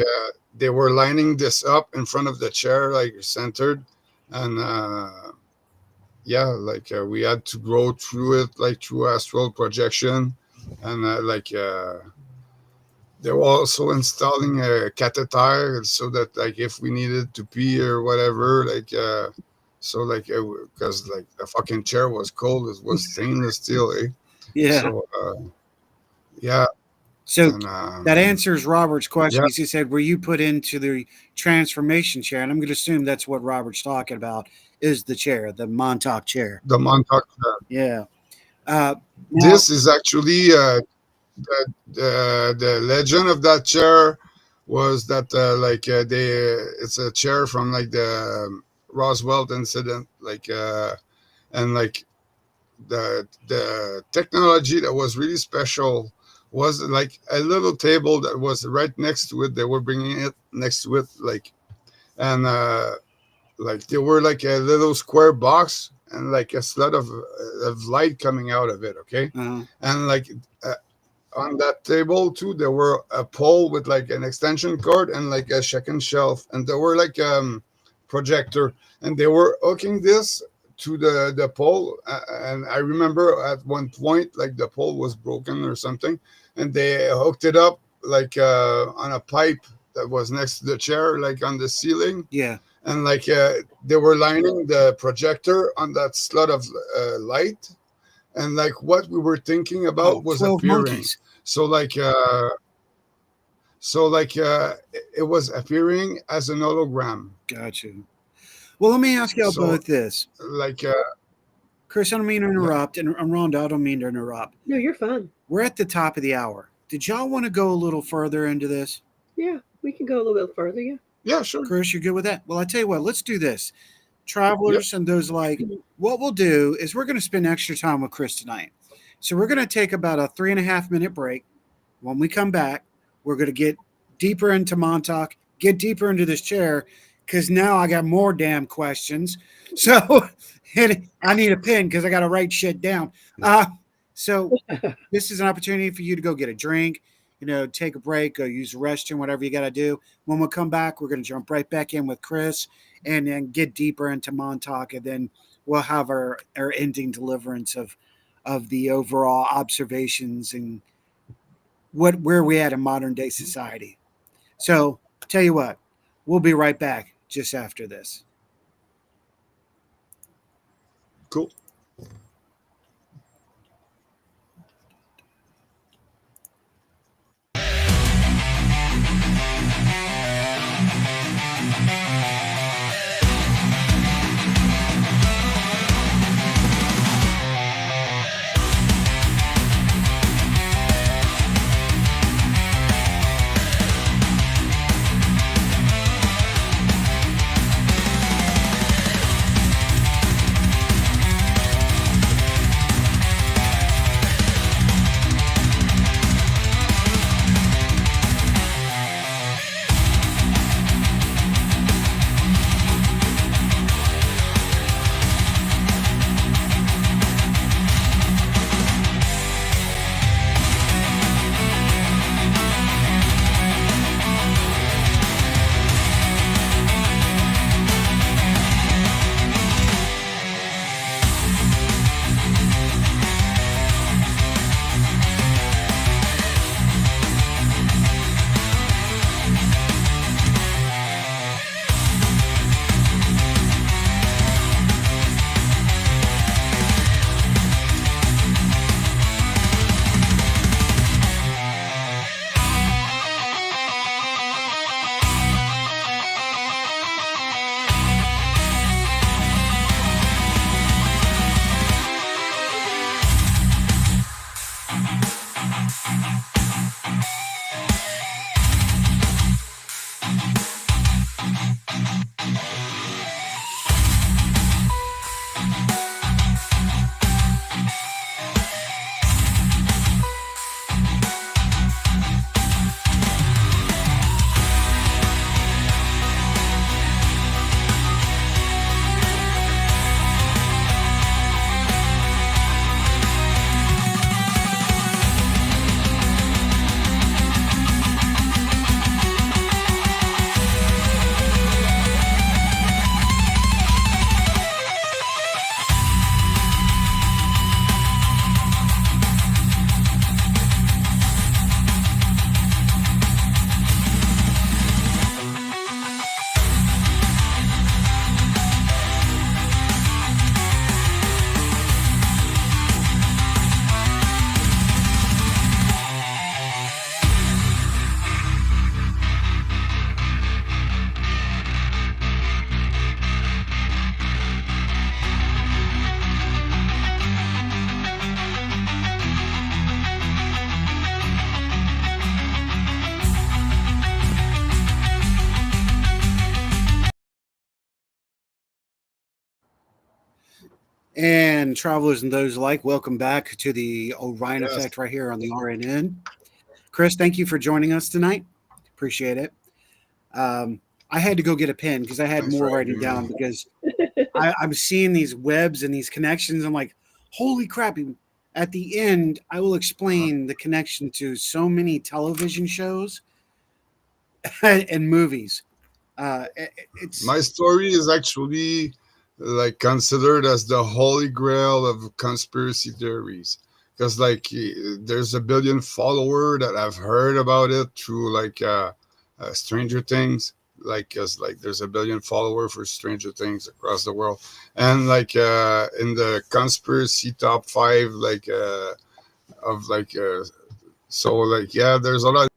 they were lining this up in front of the chair, like centered, and yeah, like we had to go through it like through astral projection, and they were also installing a catheter so that like if we needed to pee or whatever, like so like because like the fucking chair was cold, it was stainless steel, eh? Yeah. So yeah. So And, that answers Robert's question. yeah. He said, "Were you put into the transformation chair?" And I'm going to assume that's what Robert's talking about is the chair, the Montauk chair. The Montauk chair. Yeah. Now, This is actually the legend of that chair was that it's a chair from like the Roswell incident, like and like the technology that was really special was like a little table that was right next to it. They were bringing it next to it, like, and like there were like a little square box and like a slut of light coming out of it, okay? And like on that table too, there were a pole with like an extension cord and like a second shelf, and there were like projector, and they were hooking this to the pole, and I remember at one point like the pole was broken or something, and they hooked it up like on a pipe that was next to the chair, like on the ceiling. Yeah. And like they were lining the projector on that slut of light, and like what we were thinking about was 12 appearing. monkeys. So like it was appearing as an hologram. Gotcha. Well, let me ask you So, about this. Like Chris, I don't mean to interrupt, and Rhonda, I don't mean to interrupt. No, you're fine. We're at the top of the hour. Did y'all want to go a little further into this? Yeah, we can go a little bit further. Yeah. yeah, sure. Chris, you're good with that? Well, I tell you what, let's do this. Travelers and those like, what we'll do is we're going to spend extra time with Chris tonight. So we're going to take about a 3.5 minute break. When we come back, we're going to get deeper into Montauk, get deeper into this chair, because now I got more damn questions. So and I need a pen because I got to write shit down. So this is an opportunity for you to go get a drink, take a break, go use the restroom, whatever you got to do. When we come back, we're going to jump right back in with Chris and then get deeper into Montauk, and then we'll have our ending deliverance of the overall observations and where we at in modern day society. So tell you what, we'll be right back just after this. Cool. And travelers and those alike, welcome back to the Orion Yes. Effect right here on the RNN. Chris, thank you for joining us tonight. Appreciate it. I had to go get a pen because I had Thanks more for writing having down me. because I'm seeing these webs and these connections. I'm like, holy crap. At the end, I will explain the connection to so many television shows and movies. It's My story is actually like considered as the holy grail of conspiracy theories because like there's a billion follower that I've heard about it through like Stranger Things, like because like there's a billion follower for Stranger Things across the world, and like in the conspiracy top five like of like so like yeah, there's a lot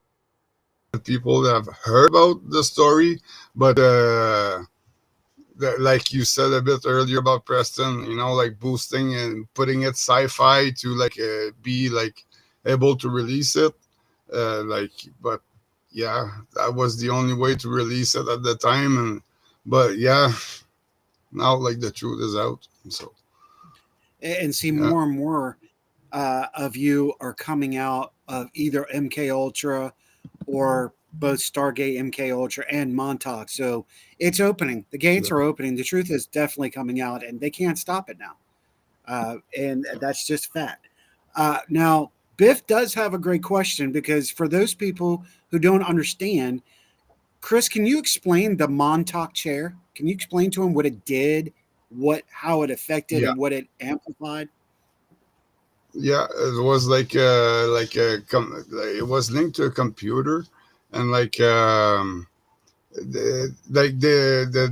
of people that have heard about the story, but like you said a bit earlier about Preston, like boosting and putting it sci-fi to like be like able to release it, like, but yeah, that was the only way to release it at the time, and but yeah, now like the truth is out, so and see yeah, more and more of you are coming out of either MK Ultra or both Stargate, MK Ultra, and Montauk. So it's opening. The gates are opening. The truth is definitely coming out, and they can't stop it now. And that's just fact. Now, Biff does have a great question because for those people who don't understand, Chris, can you explain the Montauk chair? Can you explain to him what it did, how it affected, yeah, and what it amplified? yeah. It was like it was linked to a computer, and like the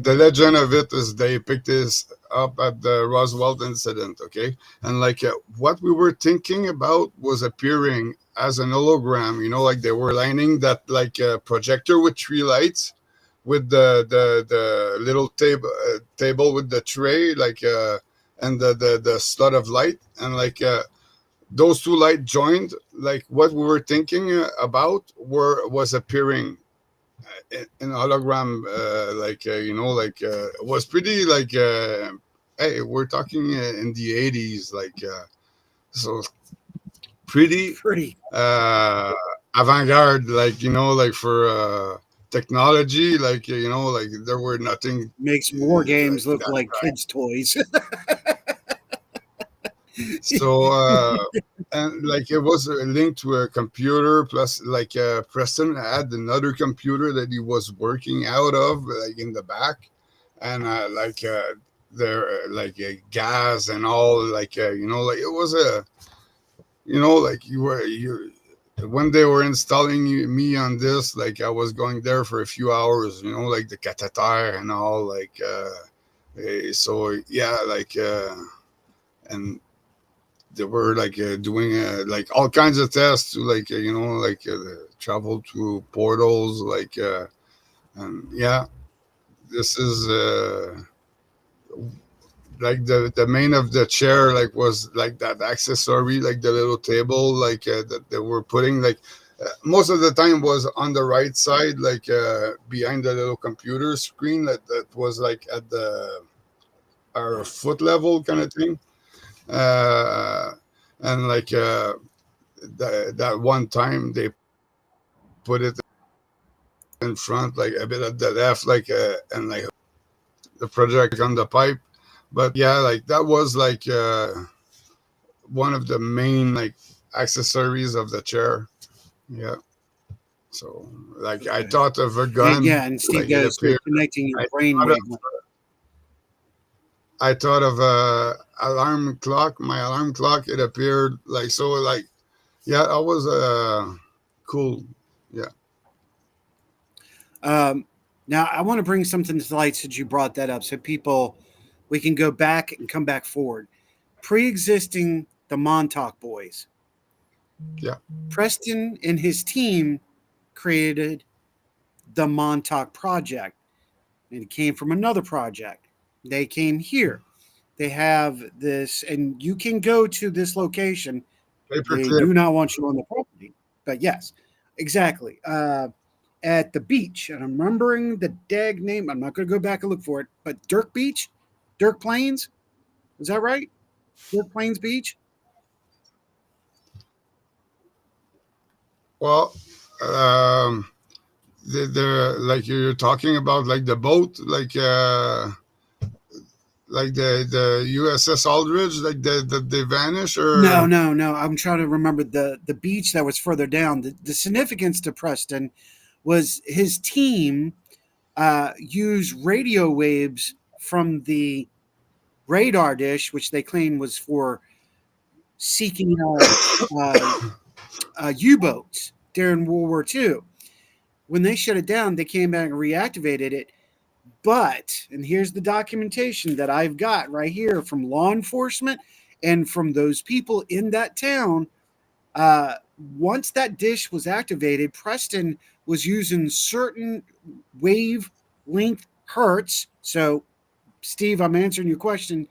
legend of it is they picked this up at the Roswell incident, okay, and like what we were thinking about was appearing as an hologram, like they were lining that like projector with three lights with the little table with the tray like and the slot of light, and like those two light joined, like what we were thinking about was appearing in hologram, like like it was pretty like hey, we're talking in the 80s, like so pretty Pretty. uh avant-garde, like like for technology, like like there were nothing Makes war like games look that. like kids' toys. So and like it was linked to a computer, plus like Preston had another computer that he was working out of like in the back, and like there like gas and all, like like it was a like you when they were installing me on this, like I was going there for a few hours, like the catheter and all, like so yeah, like and they were like doing like all kinds of tests to like like travel to portals, like and yeah, this is like the main of the chair like was like that accessory, like the little table, like that they were putting like most of the time was on the right side, like behind the little computer screen that was like at the our foot level kind of thing, uh and like that one time they put it in front, like a bit at the left, like and like the project on the pipe. But yeah, like that was like one of the main like accessories of the chair. Yeah. So like I Okay. thought of a And gun, yeah, and Steve like it goes, so appeared. connecting your I brain thought of, wavelength. I thought of a alarm clock. My alarm clock. It appeared like so. Like yeah, I was cool. Yeah. Now, I want to bring something to light since you brought that up so we can go back and come back forward. Pre existing the Montauk boys, Yeah. Preston and his team created the Montauk Project. And it came from another project. They came here. They have this, and you can go to this location. They Paperclip. do not want you on the property. But yes, exactly. At the beach, and I'm remembering the dag name. I'm not going to go back and look for it, but Dirk Beach, Dirk Plains. Is that right? North Plains Beach? Well, the like you're talking about, like the boat, like the USS Aldridge, like they vanish, No, or no, no. I'm trying to remember the beach that was further down. The significance to Preston was his team used radio waves from the radar dish, which they claimed was for seeking U-boats during World War II. When they shut it down, they came back and reactivated it. But, and here's the documentation that I've got right here from law enforcement and from those people in that town. Once that dish was activated, Preston was using certain wavelength hertz. So, Steve, I'm answering your question.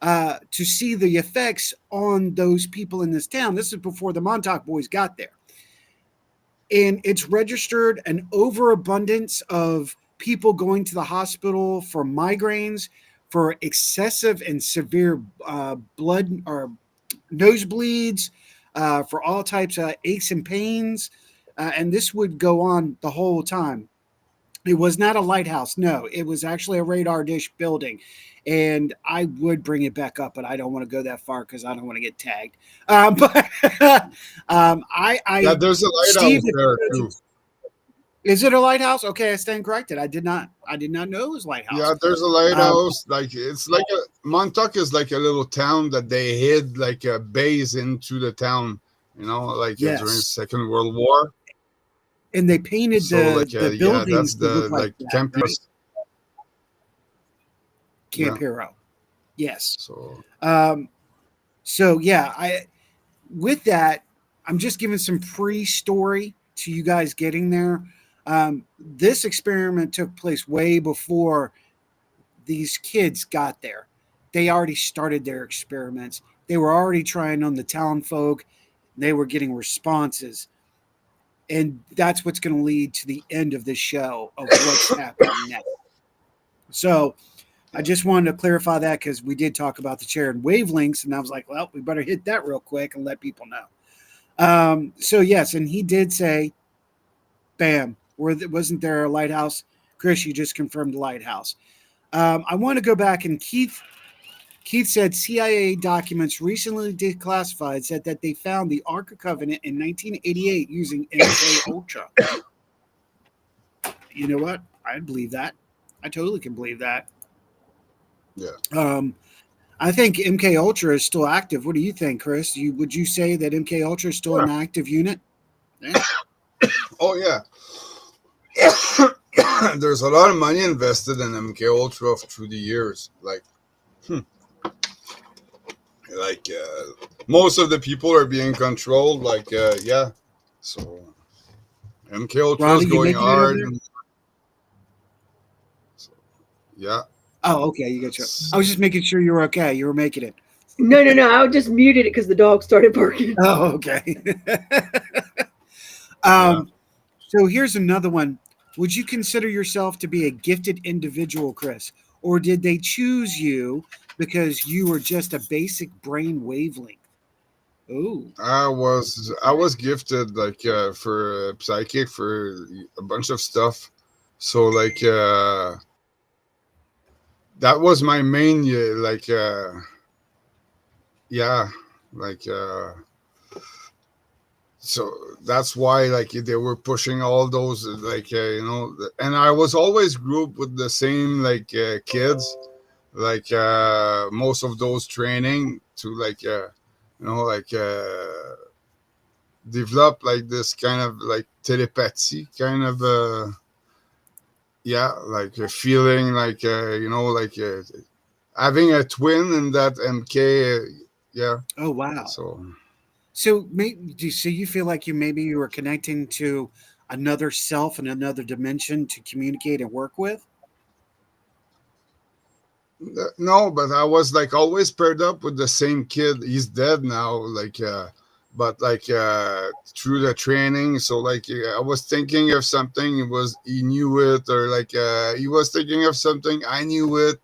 To see the effects on those people in this town. This is before the Montauk boys got there. And it's registered an overabundance of people going to the hospital for migraines, for excessive and severe blood or nosebleeds, for all types of aches and pains. And this would go on the whole time. It was not a lighthouse. No, it was actually a radar dish building. And I would bring it back up, but I don't want to go that far because I don't want to get tagged. But yeah, there's a lighthouse Steve, there too. is it a lighthouse? Okay, I stand corrected. I did not know it was lighthouse. Yeah, there's a lighthouse. Like it's like Montauk is like a little town that they hid like a base into the town. You know, like during the Second World War. And they painted the buildings. Yeah, that's the like Camp right? Camp Hero. Yes. So yeah, with that, I'm just giving some pre-story to you guys getting there. This experiment took place way before these kids got there. They already started their experiments. They were already trying on the town folk. They were getting responses. And that's what's going to lead to the end of this show of what's happening next. So I just wanted to clarify that because we did talk about the shared wavelengths, and I was like, well, we better hit that real quick and let people know. So yes, and he did say, bam, wasn't there a lighthouse? Chris, you just confirmed the lighthouse. I want to go back, and Keith said CIA documents recently declassified said that they found the Ark of Covenant in 1988 using MK Ultra. You know what? I believe that. I totally can believe that. Yeah. I think MK Ultra is still active. What do you think, Chris? Would you say that MK Ultra is still an active unit? Yeah. Oh yeah. There's a lot of money invested in MK Ultra through the years. Most of the people are being controlled. So MK Ultra is going hard. Yeah. Oh, okay. You got your. I was just making sure you were okay. You were making it. No. I just muted it because the dog started barking. Oh, okay. So here's another one. Would you consider yourself to be a gifted individual, Chris? Or did they choose you because you were just a basic brain wavelength? Oh, I was gifted for psychic for a bunch of stuff. So that was my main so that's why they were pushing all those and I was always grouped with the same kids most of those training to develop this kind of telepathy kind of a feeling having a twin in that MK Oh wow. So you feel like you were connecting to another self and another dimension to communicate and work with? No, but I was always paired up with the same kid. He's dead now, but through the training. So I was thinking of something, he knew it, or he was thinking of something, I knew it.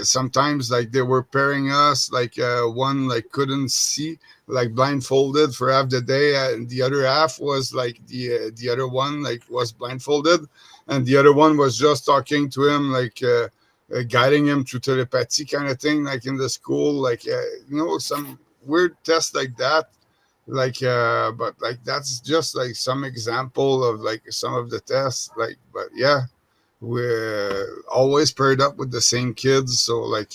sometimes like they were pairing us, like one like couldn't see, like blindfolded for half the day, and the other half was like the other one like was blindfolded, and the other one was just talking to him, like guiding him through telepathy kind of thing, like in the school, like some weird tests like that, like but like that's just like some example of like some of the tests, like. But yeah, we're always paired up with the same kids, so like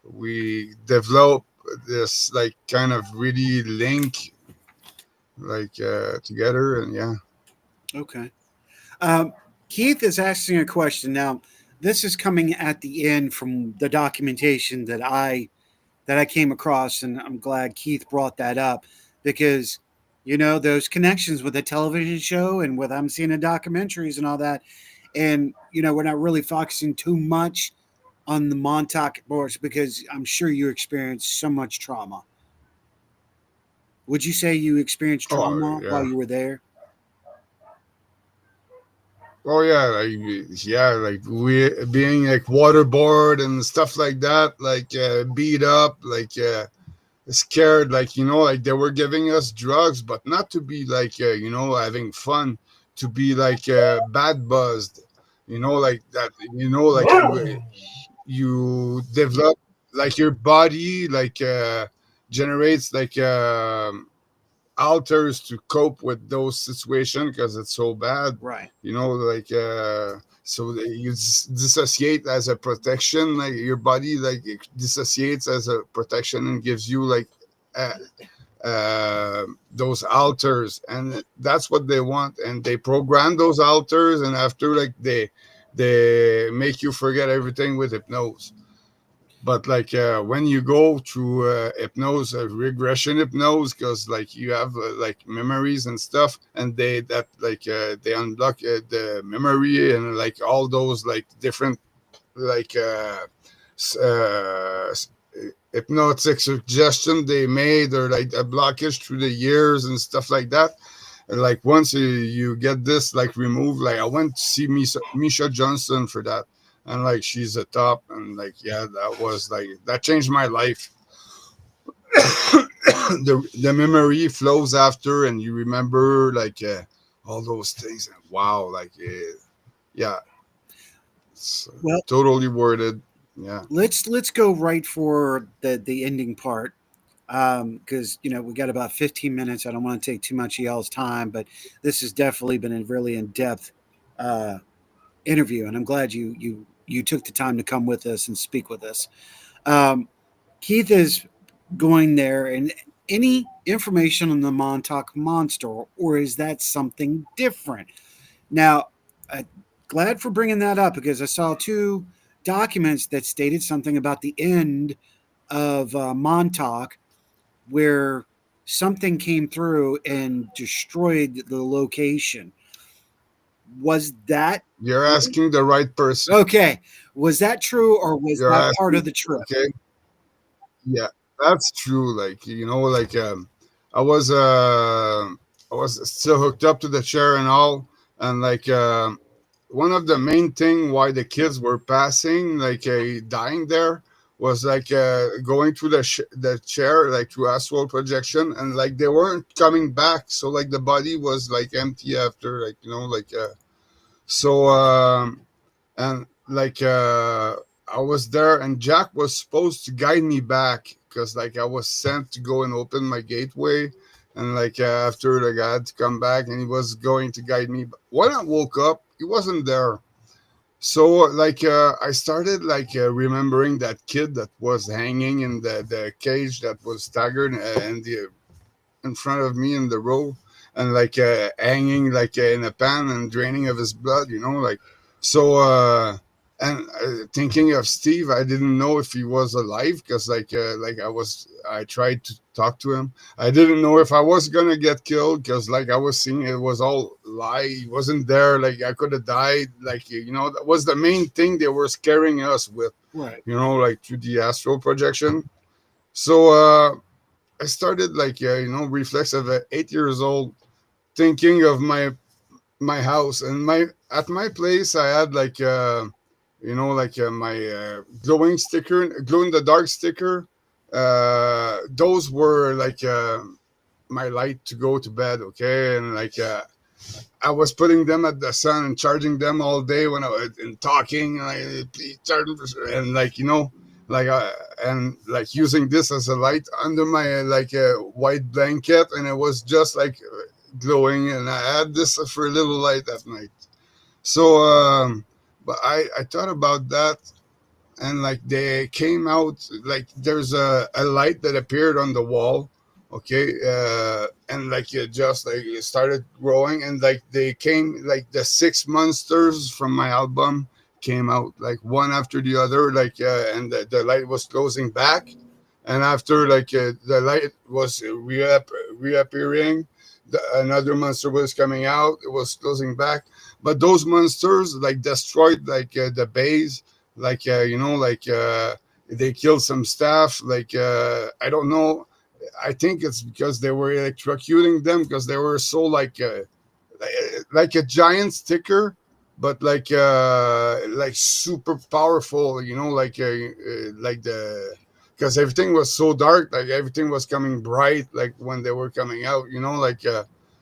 we develop this like kind of really link, like together, and yeah. Okay. Um, Keith is asking a question now. This is coming at the end from the documentation that I came across, and I'm glad Keith brought that up because those connections with the television show and what I'm seeing in documentaries and all that, and we're not really focusing too much on the Montauk Boards because I'm sure you experienced so much trauma. Would you say you experienced Oh trauma while yeah. you were there? Oh yeah, like yeah, like we being like waterboard and stuff like that, like beat up, like scared, like like they were giving us drugs, but not to be like having fun, to be like bad buzzed, like that, like you develop, like your body like generates like alters to cope with those situations because it's so bad, Right. like so you dissociate as a protection, like your body like it dissociates as a protection and gives you like uh, those alters, and that's what they want, and they program those alters, and after like they make you forget everything with hypnosis. But like when you go through hypnosis, regression hypnosis, because like you have like memories and stuff, and they unlock the memory and like all those like different like hypnotic suggestion they made, or like a blockage through the years and stuff like that. And like once you get this like removed, like I went to see Misha Johnson for that, and like she's a top, and like yeah, that was like that changed my life. The memory flows after, and you remember like all those things, and wow, like yeah, it's Well, totally worded. Yeah. let's go right for the ending part because we got about 15 minutes. I don't want to take too much of y'all's time, but this has definitely been a really in-depth uh, interview, and I'm glad you took the time to come with us and speak with us. Um, Keith is going there, and any information on the Montauk Monster, or is that something different? Now, glad for bringing that up because I saw two documents that stated something about the end of Montauk where something came through and destroyed the location. Was that You're asking the right person. okay? Was that true, or was You're that part of asking, the trip? okay? Yeah, that's true. Like like I was still hooked up to the chair and all, and like one of the main thing why the kids were passing, like dying there, was like going through the chair, like through astral projection, and like they weren't coming back. So like the body was like empty after, like like so. And like I was there, and Jack was supposed to guide me back because like I was sent to go and open my gateway, and like after the guy had to come back, and he was going to guide me. But when I woke up, he wasn't there. So like I started like remembering that kid that was hanging in the cage that was staggered, and the in front of me in the row, and like hanging like in a pan and draining of his blood, like so. And thinking of Steve, I didn't know if he was alive because like I tried to talk to him. I didn't know if I was gonna get killed because like I was seeing it was all lie. He wasn't there. Like I could have died. Like that was the main thing they were scaring us with. Right. Like through the astral projection. So I started like reflex of 8 years old, thinking of my house, and my at my place I had like like my glow in the dark sticker. Those were like my light to go to bed. Okay, and like I was putting them at the sun and charging them all day when I was and talking and and like like and like using this as a light under my like a white blanket, and it was just like glowing, and I had this for a little light at night. So but I thought about that, and like they came out, like there's a light that appeared on the wall. Okay, and like it just like it started growing, and like they came, like the six monsters from my album came out like one after the other, like and the light was closing back, and after like the light was reappearing, another monster was coming out, it was closing back. But those monsters like destroyed like the base, like like they killed some staff, like I don't know, I think it's because they were electrocuting them, because they were so like a giant sticker, but like super powerful, like the because everything was so dark, like everything was coming bright, like when they were coming out, like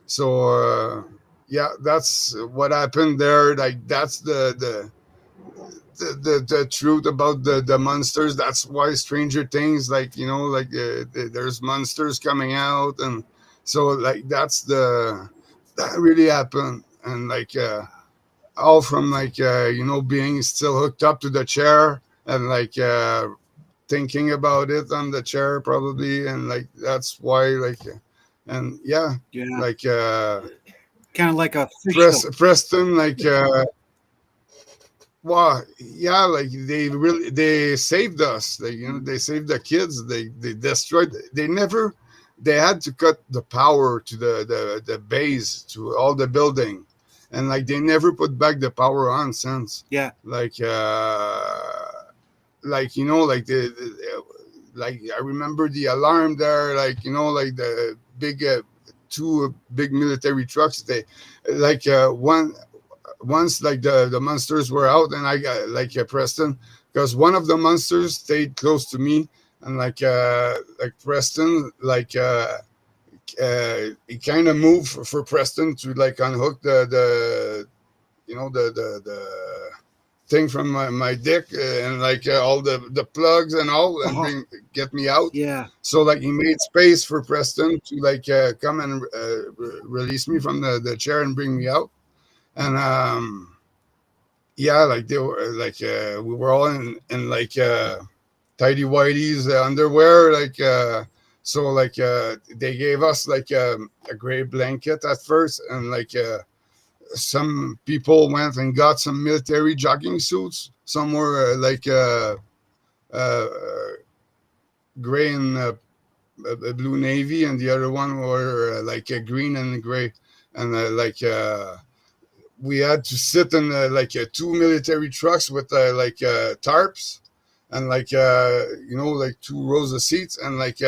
so yeah, that's what happened there. Like that's the truth about the monsters. That's why Stranger Things, like like there's monsters coming out, and so like that really happened, and like all from like being still hooked up to the chair, and like thinking about it on the chair probably, and like that's why like and yeah, Yeah. like Kind of like a official. Preston, like well, yeah, like they saved us. They saved the kids. They destroyed. They had to cut the power to the base, to all the building, and like they never put back the power on since. Yeah. Like like like like I remember the alarm there. Like like the big two big military trucks. They like one. Once like the monsters were out, and I got like Preston, because one of the monsters stayed close to me, and like Preston, like he kind of moved for Preston to like unhook the the thing from my dick, and like all the plugs and all, and get me out. Yeah. So like he made space for Preston to like come and release me from the chair and bring me out. And yeah, like they were like we were all in like tidy whities underwear, like so like they gave us like a gray blanket at first, and like some people went and got some military jogging suits. Some were like uh, gray and blue navy, and the other one were like green and gray, and like we had to sit in like two military trucks with like tarps, and like like two rows of seats, and like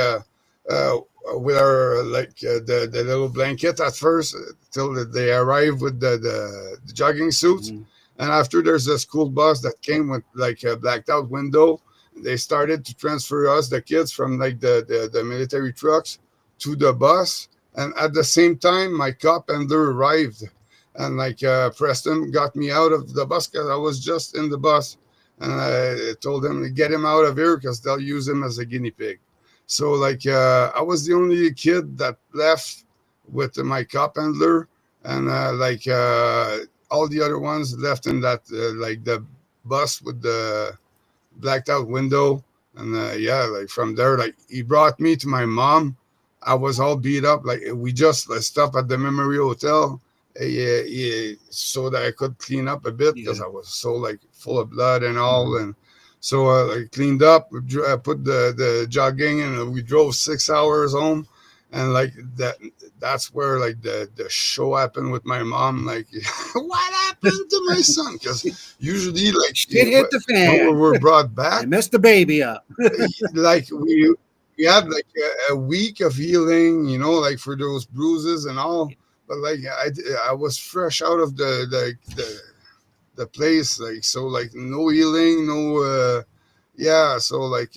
with our like the little blanket at first, till they arrived with the jogging suits. And after, there's a school bus that came with like a blacked out window. They started to transfer us, the kids, from like the military trucks to the bus, and at the same time my cop handler arrived, and like Preston got me out of the bus, because I was just in the bus, and I told him to get him out of here because they'll use him as a guinea pig. So like I was the only kid that left with my cop handler, and like all the other ones left in that like the bus with the blacked out window. And yeah, like from there, like he brought me to my mom. I was all beat up. Like we just stopped at the Memory Hotel, so that I could clean up a bit, because I was so like full of blood and all. And so I cleaned up, put the jogging, and we drove 6 hours home. And like that's where like the show happened with my mom. Like, what happened to my son? Because usually like Shit hit the fan. when we're brought back, I messed the baby up. like we had like a week of healing, like for those bruises and all. But like I was fresh out of the the place. Like so, like no healing, no. Yeah, so like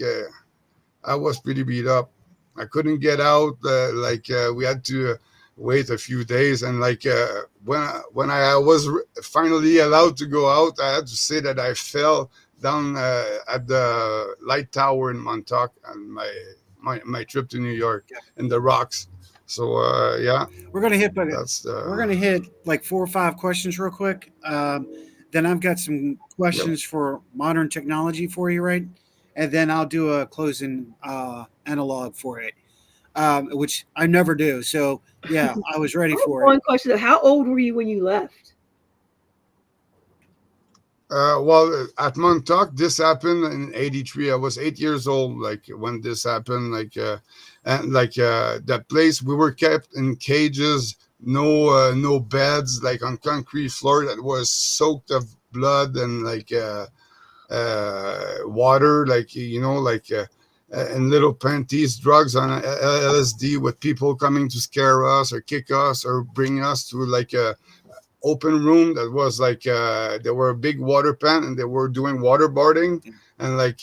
I was pretty beat up. I couldn't get out. We had to wait a few days, and like when I was finally allowed to go out, I had to say that I fell down at the light tower in Montauk on my trip to New York in the rocks. So yeah, We're gonna hit, that's we're gonna hit like 4 or 5 questions real quick. Then I've got some questions for modern technology for you, right? And then I'll do a closing analog for it, which I never do. So yeah, I was ready for it. One question: how old were you when you left? Well, at Montauk, this happened in '83. I was 8 years old, like when this happened. And like that place, we were kept in cages, no beds, like on concrete floor that was soaked of blood and water, and little panties, drugs on LSD, with people coming to scare us or kick us or bring us to like a open room that was there were a big water pan and they were doing waterboarding and like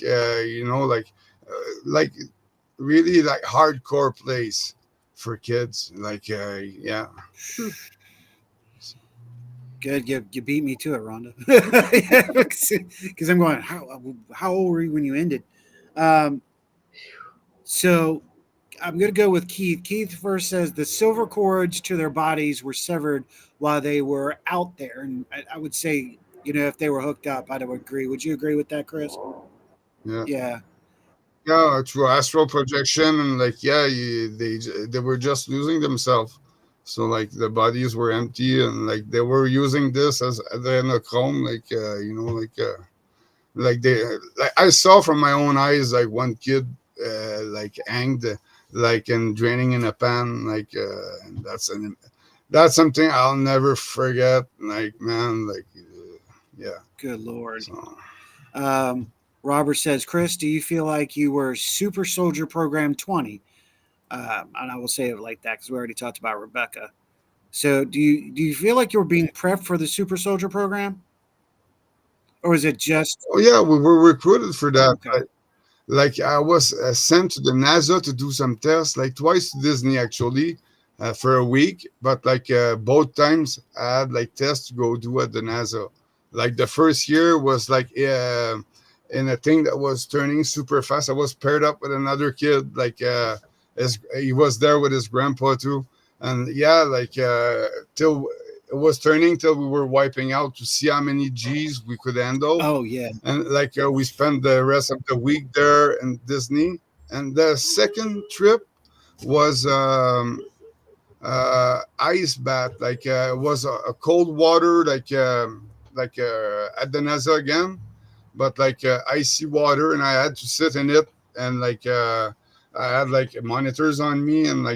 really like hardcore place for kids, yeah. Good, you beat me to it, Rhonda. Because I'm going. How old were you when you ended? So I'm going to go with Keith. Keith first says the silver cords to their bodies were severed while they were out there, and I would say, if they were hooked up, I would agree. Would you agree with that, Chris? Yeah, Yeah. through astral projection, and they were just losing themselves. So like the bodies were empty, and like they were using this as the anachrome, like I saw from my own eyes, like one kid hanged, and draining in a pan, and that's something I'll never forget. Like, man, yeah. Good Lord. So. Robert says, Chris, do you feel like you were Super Soldier Program 20? And I will say it like that because we already talked about Rebecca. So do you feel like you were being prepped for the Super Soldier Program? Or is it just... Oh yeah, we were recruited for that. Okay. Like I was sent to the NASA to do some tests, like twice to Disney actually, for a week. But both times I had like tests to go do at the NASA. Like the first year was in a thing that was turning super fast. I was paired up with another kid, he was there with his grandpa too, and yeah, till it was turning till we were wiping out to see how many G's we could handle. Oh yeah. And we spent the rest of the week there in Disney. And the second trip was ice bath. It was a cold water, at the NASA again, but icy water, and I had to sit in it, and I had monitors on me, and the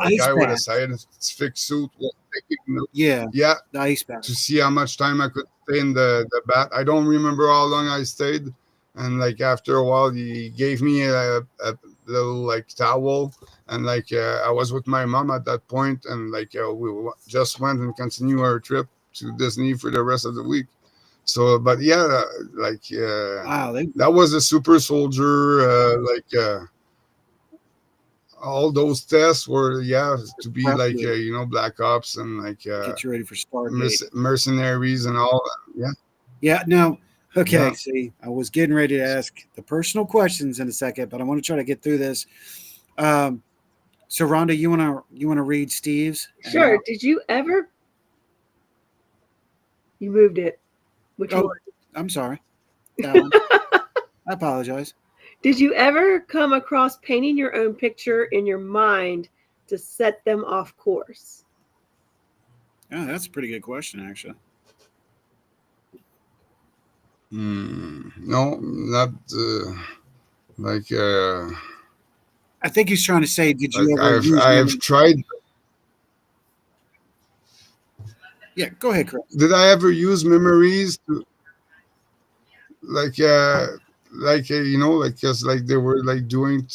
ice guy with a bath. scientific suit was taking notes. Yeah, Yeah, the ice bath. to see how much time I could stay in the bath. I don't remember how long I stayed, and after a while, he gave me a little towel, and I was with my mom at that point, and we just went and continued our trip to Disney for the rest of the week. So, but yeah, Wow, that was a super soldier. All those tests were to be black ops and get you ready for Stargate. mercenaries and all that. Yeah. Yeah, no. Okay, Yeah. see, I was getting ready to ask the personal questions in a second, but I want to try to get through this. So Rhonda, you wanna read Steve's? Sure. Did you ever? You moved it. Which one? I'm sorry. That one. I apologize. Did you ever come across painting your own picture in your mind to set them off course? Yeah, that's a pretty good question, actually. No, not I think he's trying to say, did you ever use I've tried. Yeah, go ahead, Chris. Did I ever use memories to because they were doing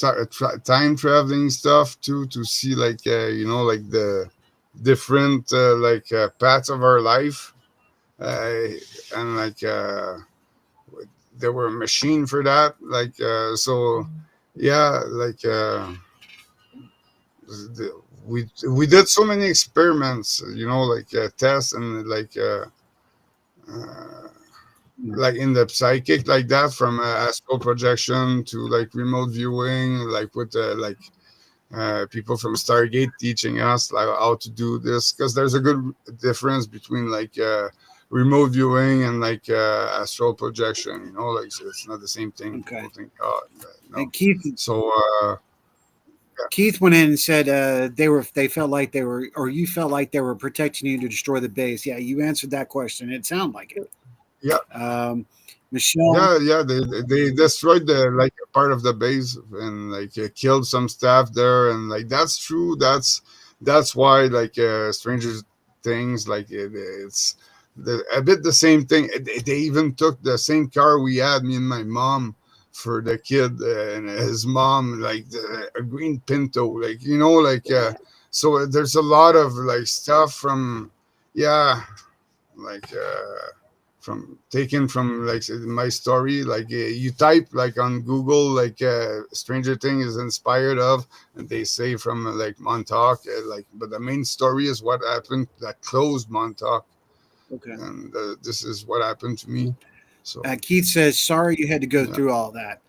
time traveling stuff too, to see the different paths of our life, and like there were a machine for that. Like so, yeah, like we did so many experiments, like tests and uh, like in the psychic like that, from astral projection to like remote viewing, like with people from Stargate teaching us like how to do this, because there's a good difference between like remote viewing and like astral projection. Like it's not the same thing. Okay. People think, oh no. And Keith So Keith went in and said they felt like they were, or you felt like they were protecting you to destroy the base. Yeah, you answered that question. It sounded like it. yeah, Michelle. yeah, they destroyed the like a part of the base and like killed some staff there, and like that's true. That's why like Stranger Things, like it's a bit the same thing. They even took the same car we had, me and my mom, for the kid and his mom, like a green Pinto, like so there's a lot of like stuff from, yeah, like from taken from like my story, like you type like on Google like Stranger Thing is inspired of, and they say from like Montauk, like, but the main story is what happened that closed Montauk, Okay. and this is what happened to me. So Keith says, sorry you had to go yeah. through all that.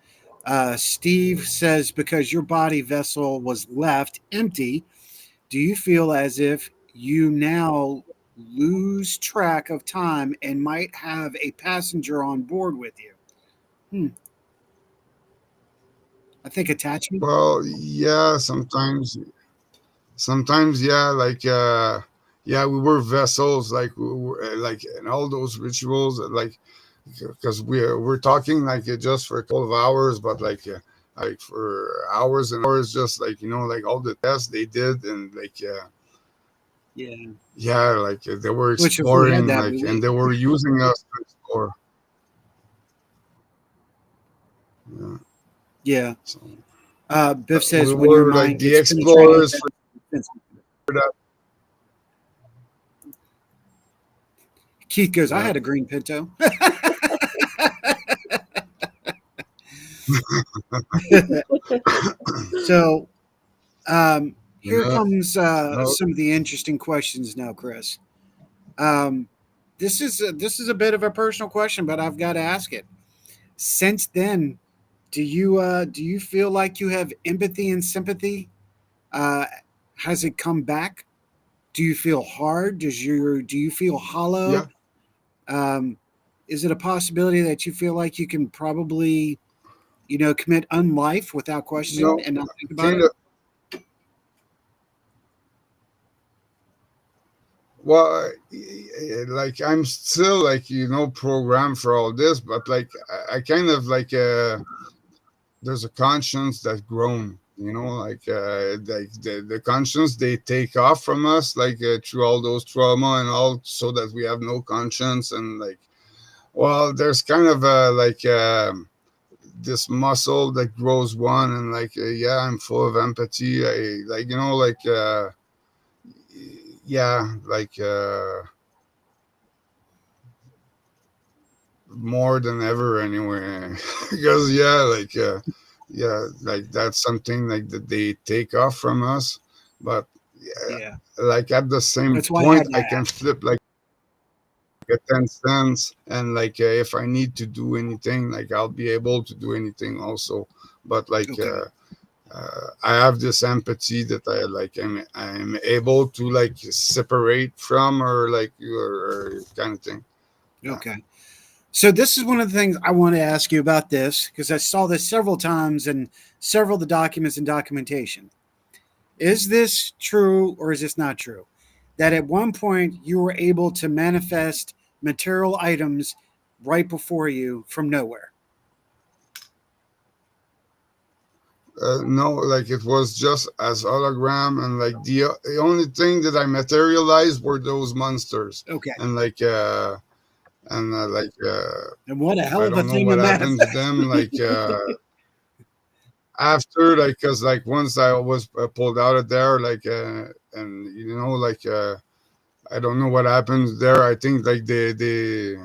Steve says, because your body vessel was left empty, do you feel as if you now lose track of time and might have a passenger on board with you? I think attachment. Well, yeah, sometimes, yeah, like yeah, we were vessels, like we were, like in all those rituals, like because we're talking like just for a couple of hours, but like for hours and hours, just like like all the tests they did, and like Yeah. yeah, like they were Which if we had exploring, that, like, we and would. they were using us to explore. Yeah, Yeah. so Biff we says, when your were like mind the gets penetrated, explorers for that. Keith goes, I Yeah. had a green Pinto. So here Yeah. comes No, some of the interesting questions now, Chris. Um, this is a bit of a personal question, but I've got to ask it. Since then, do you feel like you have empathy and sympathy? Uh, has it come back? Do you feel hard? Do you feel yeah. hollow? Um, is it a possibility that you feel like you can probably, commit unlife without question No, and not think about kind it? of. Well, like I'm still like programmed for all this, but like I kind of like there's a conscience that grown. Like the conscience they take off from us, like through all those trauma and all, so that we have no conscience, and like, well, there's kind of like this muscle that grows one, and like yeah, I'm full of empathy. I like like yeah, like more than ever anyway. Because yeah, like yeah, like that's something like that they take off from us, but yeah, Yeah, like at the same that's why I point had to I can ask. flip like a 10 cents, and like if I need to do anything, like I'll be able to do anything also. But like Okay, I have this empathy that I like I'm able to like separate from, or like or kind of thing. Yeah. okay. So this is one of the things I want to ask you about this, because I saw this several times in several of the documents and documentation. Is this true or is this not true? That at one point you were able to manifest material items right before you from nowhere. No, like it was just as hologram, and like the only thing that I materialized were those monsters, Okay. and like like And what a hell I of a don't know thing to what happened to manifest. them, like after, like, because like once I was pulled out of there, like and like I don't know what happens there. I think like they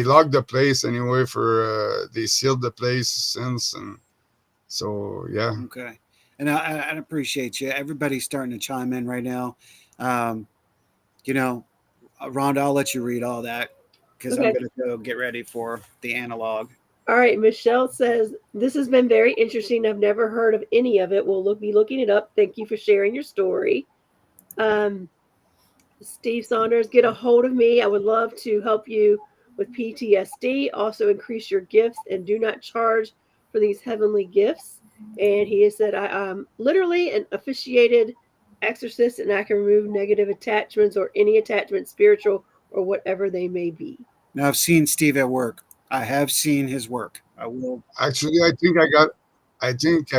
locked the place anyway for they sealed the place since, and so yeah. Okay. And I appreciate you. Everybody's starting to chime in right now. Um, you know, Rhonda, I'll let you read all that because I'm Okay. going to go get ready for the analog. All right, Michelle says, this has been very interesting. I've never heard of any of it. We'll be looking it up. Thank you for sharing your story. Steve Saunders, get a hold of me. I would love to help you with PTSD. Also, increase your gifts and do not charge for these heavenly gifts. And he has said, I'm literally an officiated exorcist and I can remove negative attachments or any attachment, spiritual or whatever they may be. Now, I've seen Steve at work. I have seen his work. I will. Actually, I think I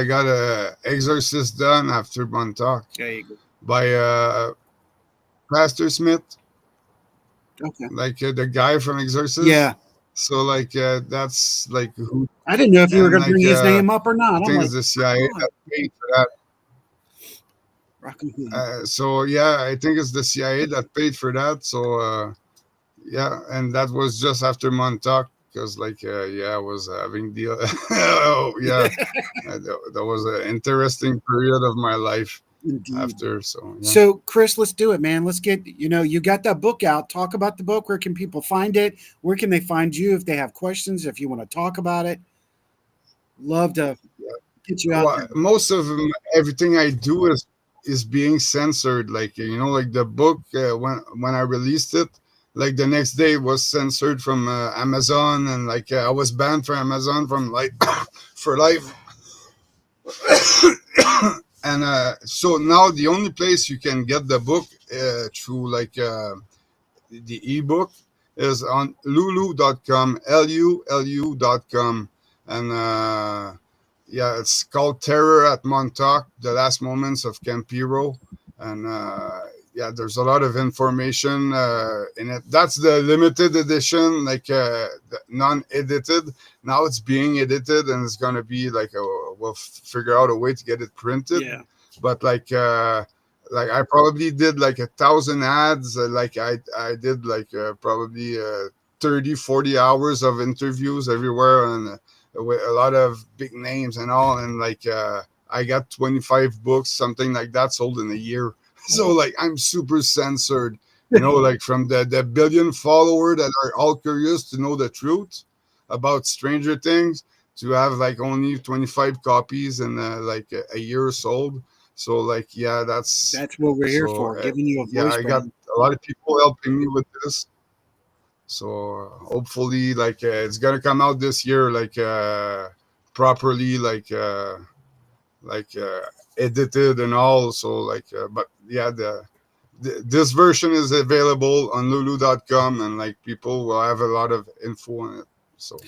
got a exorcist done after Montauk There you go. by Pastor Smith, Okay. like the guy from Exorcist. Yeah. So like that's like who, I didn't know if you were and going to like bring his name up or I not. I'm think like, it's the CIA God, that paid for that. Rockin' So yeah, I think it's the CIA that paid for that. So yeah, and that was just after Montauk because like yeah, I was having deal. Oh yeah, that was an interesting period of my life Indeed. after. So yeah. So, Chris, let's do it, man. Let's get, you got that book out. Talk about the book. Where can people find it? Where can they find you if they have questions, if you want to talk about it? Love to get you out there. Most of everything I do is being censored. Like like the book when I released it, like the next day it was censored from Amazon, and like I was banned from Amazon from like for life. And so now the only place you can get the book through like the ebook is on lulu.com, lulu.com, and yeah, it's called Terror at Montauk, The Last Moments of Campiro, and yeah, there's a lot of information in it. That's the limited edition, like the non-edited. Now it's being edited, and it's gonna be like we'll figure out a way to get it printed. Yeah. But like I probably did like 1,000 ads. Like I did like probably 30, 40 hours of interviews everywhere, and with a lot of big names and all. And like I got 25 books, something like that, sold in a year. So like I'm super censored, like from the billion follower that are all curious to know the truth about Stranger Things to have like only 25 copies and like a year sold. So like yeah, that's what we're here so for, giving you a yeah, voice. I got a lot of people helping me with this. So hopefully like it's gonna come out this year, like properly, like edited and all. So like but yeah, this version is available on lulu.com, and like people will have a lot of info on it. So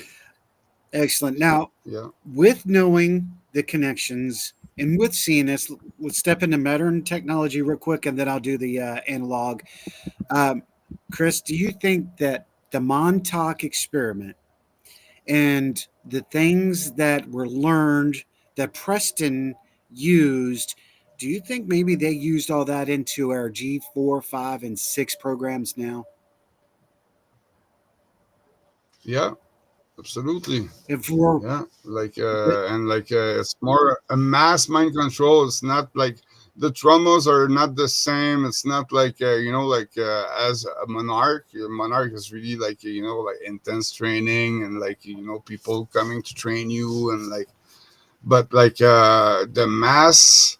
Excellent. Now, yeah, with knowing the connections and with seeing this, let's step into modern technology real quick, and then I'll do the analog. Chris, do you think that the Montauk experiment and the things that were learned that Preston used, do you think maybe they used all that into our G4, 5, and 6 programs now? yeah, absolutely. If we're Yeah, like and like it's more a mass mind control. It's not like the traumas are not the same. It's not like like as a monarch. A monarch is really like like intense training, and like people coming to train you, and like but like the mass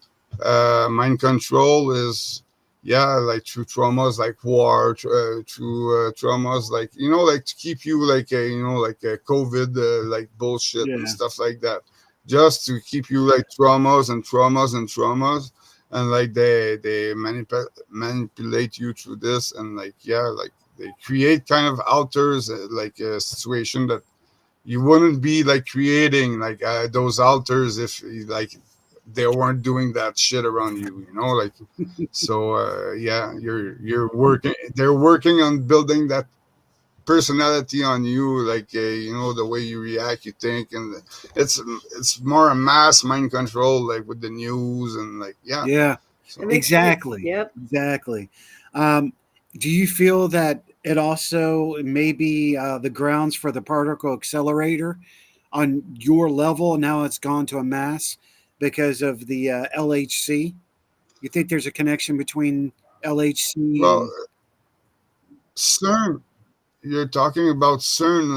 mind control is yeah, like through traumas like war, through traumas like like to keep you like like COVID like bullshit and stuff like that, just to keep you like traumas and traumas and traumas, and like they manipulate you through this, and like yeah, like they create kind of alters like a situation that you wouldn't be like creating like those altars if like they weren't doing that shit around you, like so yeah, you're working, they're working on building that personality on you, like the way you react, you think, and it's more a mass mind control, like with the news and like yeah, yeah, So, That makes sense. Exactly. Yep. Exactly. Do you feel that it also may be the grounds for the particle accelerator on your level? Now it's gone to a mass because of the LHC. You think there's a connection between LHC well, and CERN. You're talking about CERN,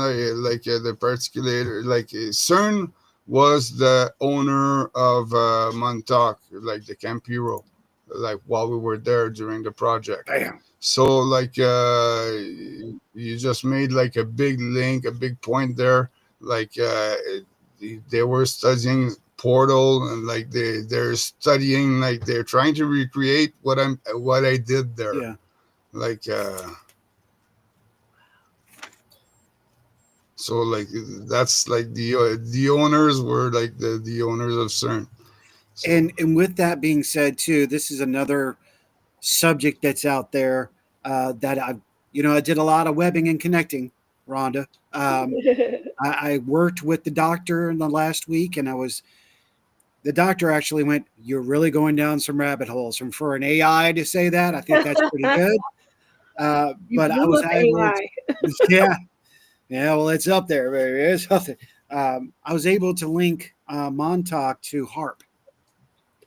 the particulator. CERN was the owner of Montauk, like the Campiro, like while we were there during the project. bam? So you just made like a big link, a big point there. Like they were studying portal, and like they're studying, like they're trying to recreate what I did there. Yeah. Like so like that's like the owners were like the owners of CERN. So And with that being said, too, this is another subject that's out there that I did a lot of webbing and connecting, Rhonda. I worked with the doctor in the last week, and the doctor actually went, "You're really going down some rabbit holes." And for an AI to say that, I think that's pretty good. You But I blew was up able AI. to, yeah, yeah, well, it's up there, baby. It's up there. I was able to link Montauk to HARP.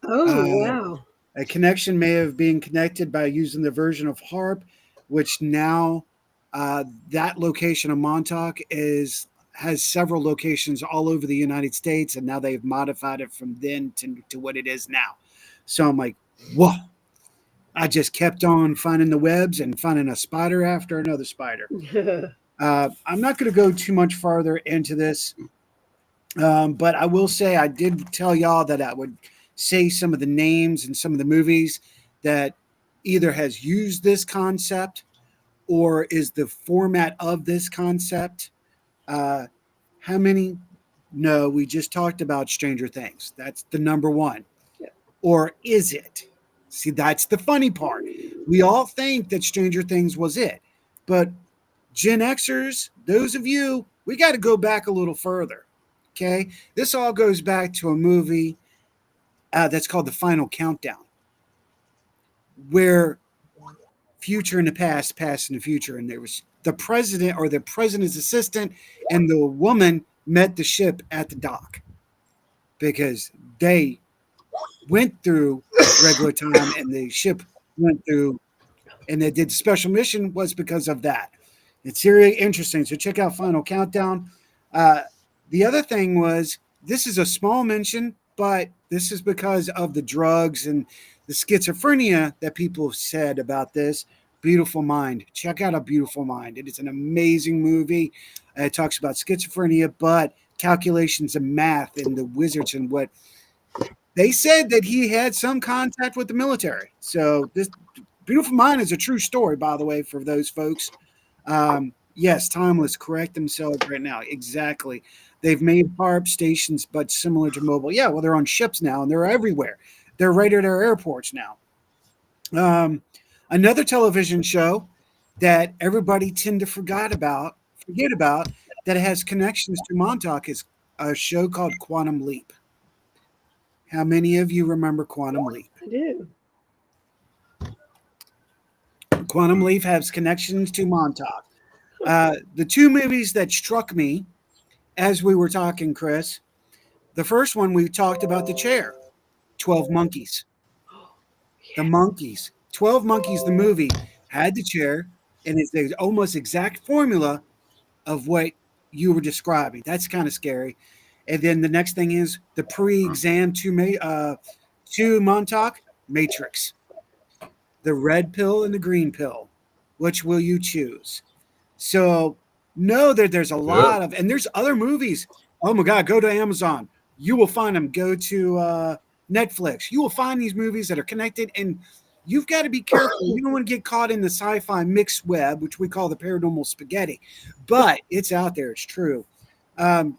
Oh, Uh, wow. a connection may have been connected by using the version of HARP, which now that location of Montauk has several locations all over the United States, and now they've modified it from then to what it is now. So I'm like, whoa! I just kept on finding the webs and finding a spider after another spider. I'm not going to go too much farther into this, but I will say I did tell y'all that I would say some of the names and some of the movies that either has used this concept or is the format of this concept. Uh, how many? No, we just talked about Stranger Things. That's the number one. Yeah. Or is it? See, that's the funny part. We all think that Stranger Things was it, but Gen Xers, those of you, we got to go back a little further. Okay. This all goes back to a movie that's called The Final Countdown, where future and the past and the future, and there was the president or the president's assistant and the woman met the ship at the dock because they went through regular time and the ship went through and they did the special mission was because of that. It's really interesting. So check out Final Countdown. Uh, the other thing was this is a small mention, but this is because of the drugs and the schizophrenia that people said about this. Beautiful Mind. Check out A Beautiful Mind. It is an amazing movie. It talks about schizophrenia, but calculations and math and the wizards and what they said that he had some contact with the military. So this Beautiful Mind is a true story, by the way, for those folks. Yes, Timeless, correct themselves right now. Exactly. They've made HARP stations, but similar to mobile. Yeah, well, they're on ships now and they're everywhere. They're right at our airports now. Another television show that everybody tend to forget about that has connections to Montauk is a show called Quantum Leap. How many of you remember Quantum Leap? I do. Quantum Leap has connections to Montauk. The two movies that struck me as we were talking, Chris, the first one we talked about the chair, 12 Monkeys. The Monkeys, 12 Monkeys, the movie had the chair and it's the almost exact formula of what you were describing. That's kind of scary. And then the next thing is the pre-exam to Montauk Matrix, the red pill and the green pill. Which will you choose? So know that there's a lot of, and there's other movies. Oh my God, go to Amazon. You will find them. Go to Netflix. You will find these movies that are connected, and you've got to be careful. You don't want to get caught in the sci-fi mixed web, which we call the paranormal spaghetti. But it's out there. It's true.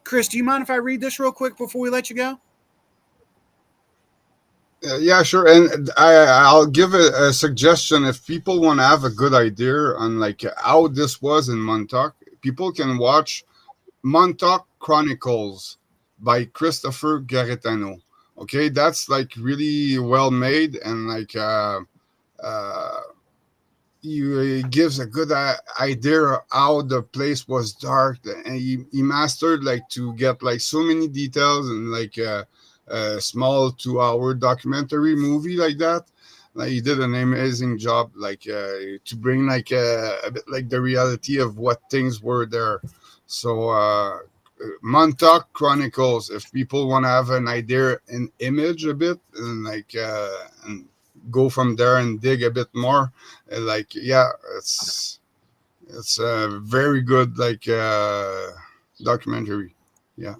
Chris, do you mind if I read this real quick before we let you go? yeah, sure. And I'll give a suggestion. If people want to have a good idea on like how this was in Montauk, people can watch Montauk Chronicles by Christopher Garetano, Okay, that's like really well made, and like uh you it gives a good idea of how the place was dark, and he mastered like to get like so many details, and like a small 2 hour documentary movie like that. Like he did an amazing job, like to bring like a bit like the reality of what things were there. So Montauk Chronicles, if people want to have an idea, an image a bit, and like and go from there and dig a bit more, like yeah, it's a very good like documentary. Yeah.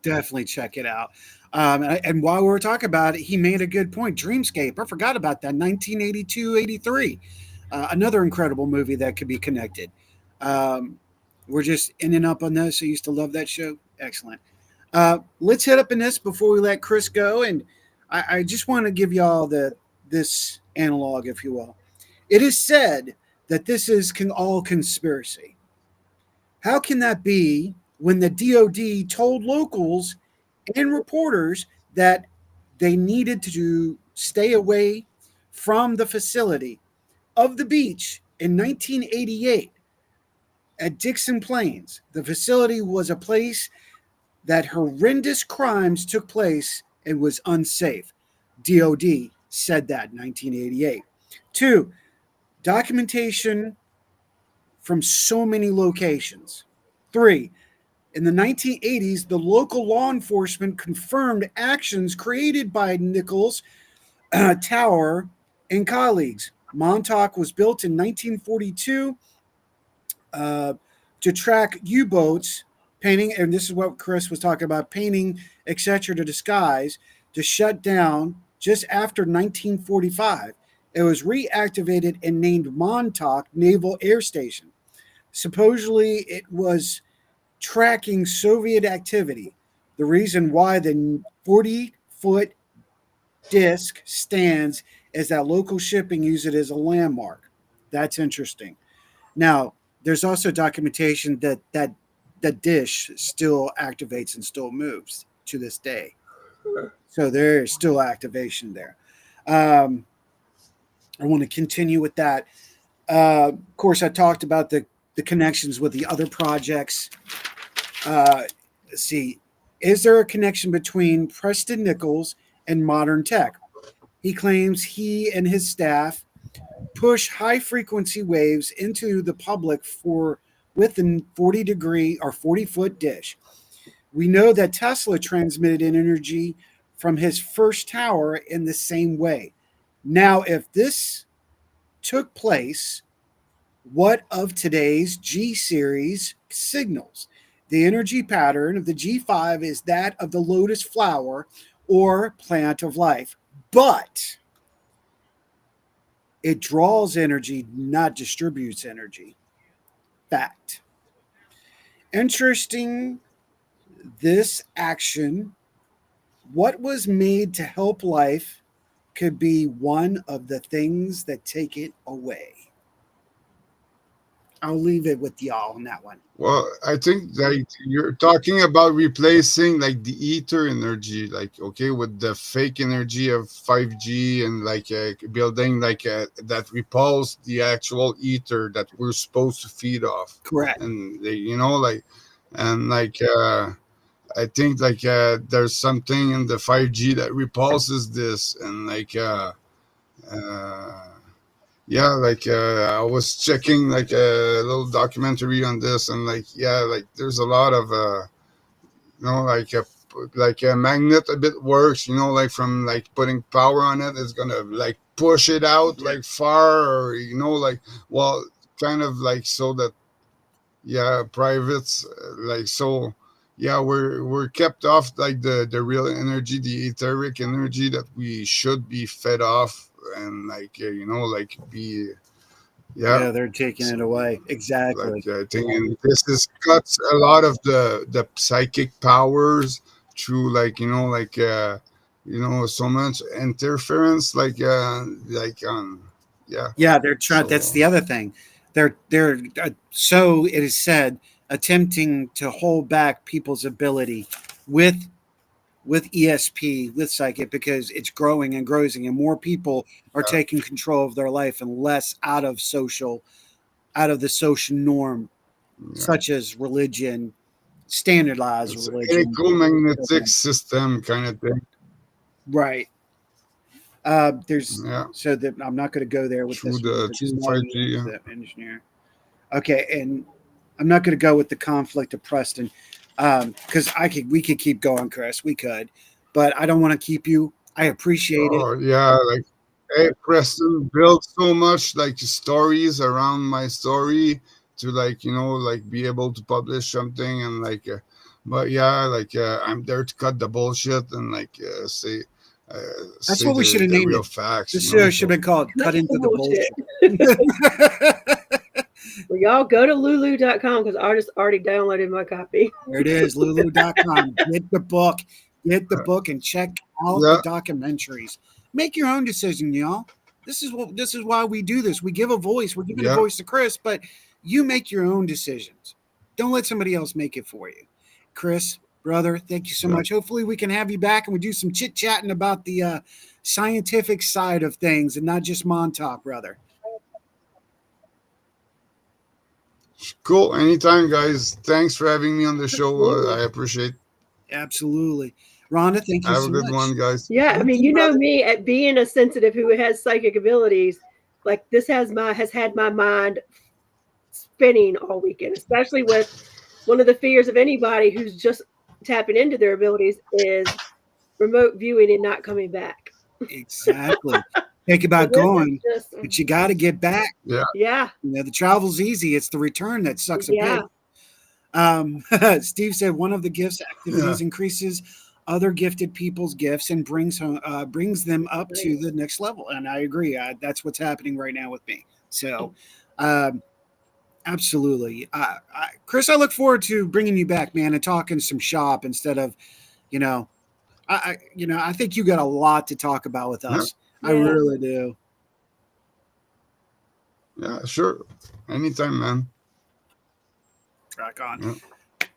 Definitely check it out. And while we were talking about it, he made a good point. Dreamscape, I forgot about that. 1982, 83. Another incredible movie that could be connected. Um, we're just in and up on this. I used to love that show. Excellent. Let's hit up in this before we let Chris go. And I just want to give y'all this analog, if you will. It is said that this is all conspiracy. How can that be when the DoD told locals and reporters that they needed to stay away from the facility of the beach in 1988 at Dixon Plains? The facility was a place that horrendous crimes took place and was unsafe. DoD said that in 1988. Two, documentation from so many locations. Three, in the 1980s, the local law enforcement confirmed actions created by Nichols Tower and colleagues. Montauk was built in 1942 uh, to track U-boats, painting, and this is what Chris was talking about, painting, etc., to disguise, to shut down just after 1945. It was reactivated and named Montauk Naval Air Station. Supposedly, it was tracking Soviet activity. The reason why the 40-foot disc stands is that local shipping use it as a landmark. That's interesting. Now, there's also documentation that the dish still activates and still moves to this day. So there is still activation there. Um, I want to continue with that. Of course, I talked about the connections with the other projects. Let's see, is there a connection between Preston Nichols and modern tech? He claims he and his staff push high frequency waves into the public for with a 40-degree or 40-foot dish. We know that Tesla transmitted energy from his first tower in the same way. Now, if this took place, what of today's G series signals? The energy pattern of the G5 is that of the lotus flower or plant of life, but it draws energy, not distributes energy. Fact. Interesting, this action, what was made to help life, could be one of the things that take it away. I'll leave it with y'all on that one. Well, I think like you're talking about replacing like the ether energy, like okay, with the fake energy of 5G, and like building like that repulse the actual ether that we're supposed to feed off, Correct. and they, like, and like I think like there's something in the 5G that repulses this, and like uh yeah, like I was checking like a little documentary on this, and like yeah, like there's a lot of like a magnet a bit works, like from like putting power on it, it's gonna like push it out like far, or like, well, kind of like, so that, yeah, privates, like, so yeah, we're kept off like the real energy, the etheric energy that we should be fed off, and like like be, yeah. Yeah, they're taking it So, away. like Exactly. I think, and this is cuts a lot of the psychic powers through, like, like so much interference, like yeah. Yeah, they're trying. That's So the other thing. They're so it is said attempting to hold back people's ability with with ESP, with psychic, because it's growing and growing, and more people are taking control of their life and less out of the social norm, such as religion, standardized It's religion. electromagnetic system kind of thing. Right. There's Yeah. so that I'm not going to go there with this one. Through It's 5G. Yeah. the engineer. Okay, and I'm not going to go with the conflict of Preston because we could keep going, Chris. We could, but I don't want to keep you. I appreciate it. Oh yeah, like hey, Preston built so much like stories around my story to like like be able to publish something and like, but yeah, like I'm there to cut the bullshit and like uh, That's say what we should have the named real it. facts. This show should have been called "Cut into the Bullshit." Well, y'all go to lulu.com because artist already downloaded my copy. There it is, lulu.com. Get the book. Get the book and check out Yeah. the documentaries. Make your own decision, y'all. This is why we do this. We give a voice. We're giving a voice to Chris, but you make your own decisions. Don't let somebody else make it for you. Chris, brother, thank you so much. Hopefully we can have you back and we do some chit-chatting about the scientific side of things and not just Montauk, brother. Cool. Anytime, guys. Thanks for having me on the show. I appreciate. Absolutely. Rhonda, thank you Have so a good much. one, guys. Yeah, I mean, you know me at being a sensitive who has psychic abilities. Like this has had my mind spinning all weekend, especially with one of the fears of anybody who's just tapping into their abilities is remote viewing and not coming back. Exactly. Think about going, but you got to get back. Yeah. Yeah. The travel's easy. It's the return that sucks a bit. Steve said one of the gifts activities increases other gifted people's gifts and brings them up to the next level. And I agree. That's what's happening right now with me. So, absolutely, Chris. I look forward to bringing you back, man, and talking some shop instead of, I think you got a lot to talk about with us. I really do. Yeah, sure. Anytime, man. Rock on.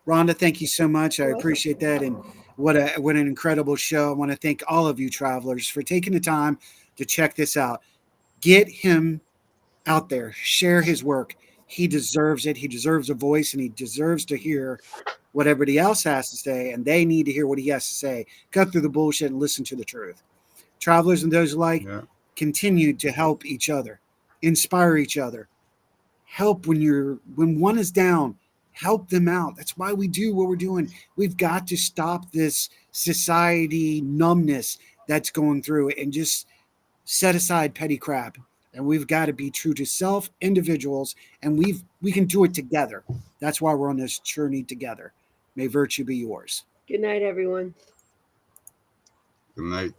Rhonda, thank you so much. I appreciate that. And what an incredible show. I want to thank all of you travelers for taking the time to check this out. Get him out there. Share his work. He deserves it. He deserves a voice and he deserves to hear what everybody else has to say. And they need to hear what he has to say. Cut through the bullshit and listen to the truth. Travelers and those alike, continue to help each other, inspire each other. Help when one is down. Help them out. That's why we do what we're doing. We've got to stop this society numbness that's going through and just set aside petty crap. And we've got to be true to self, individuals, and we can do it together. That's why we're on this journey together. May virtue be yours. Good night, everyone. Good night.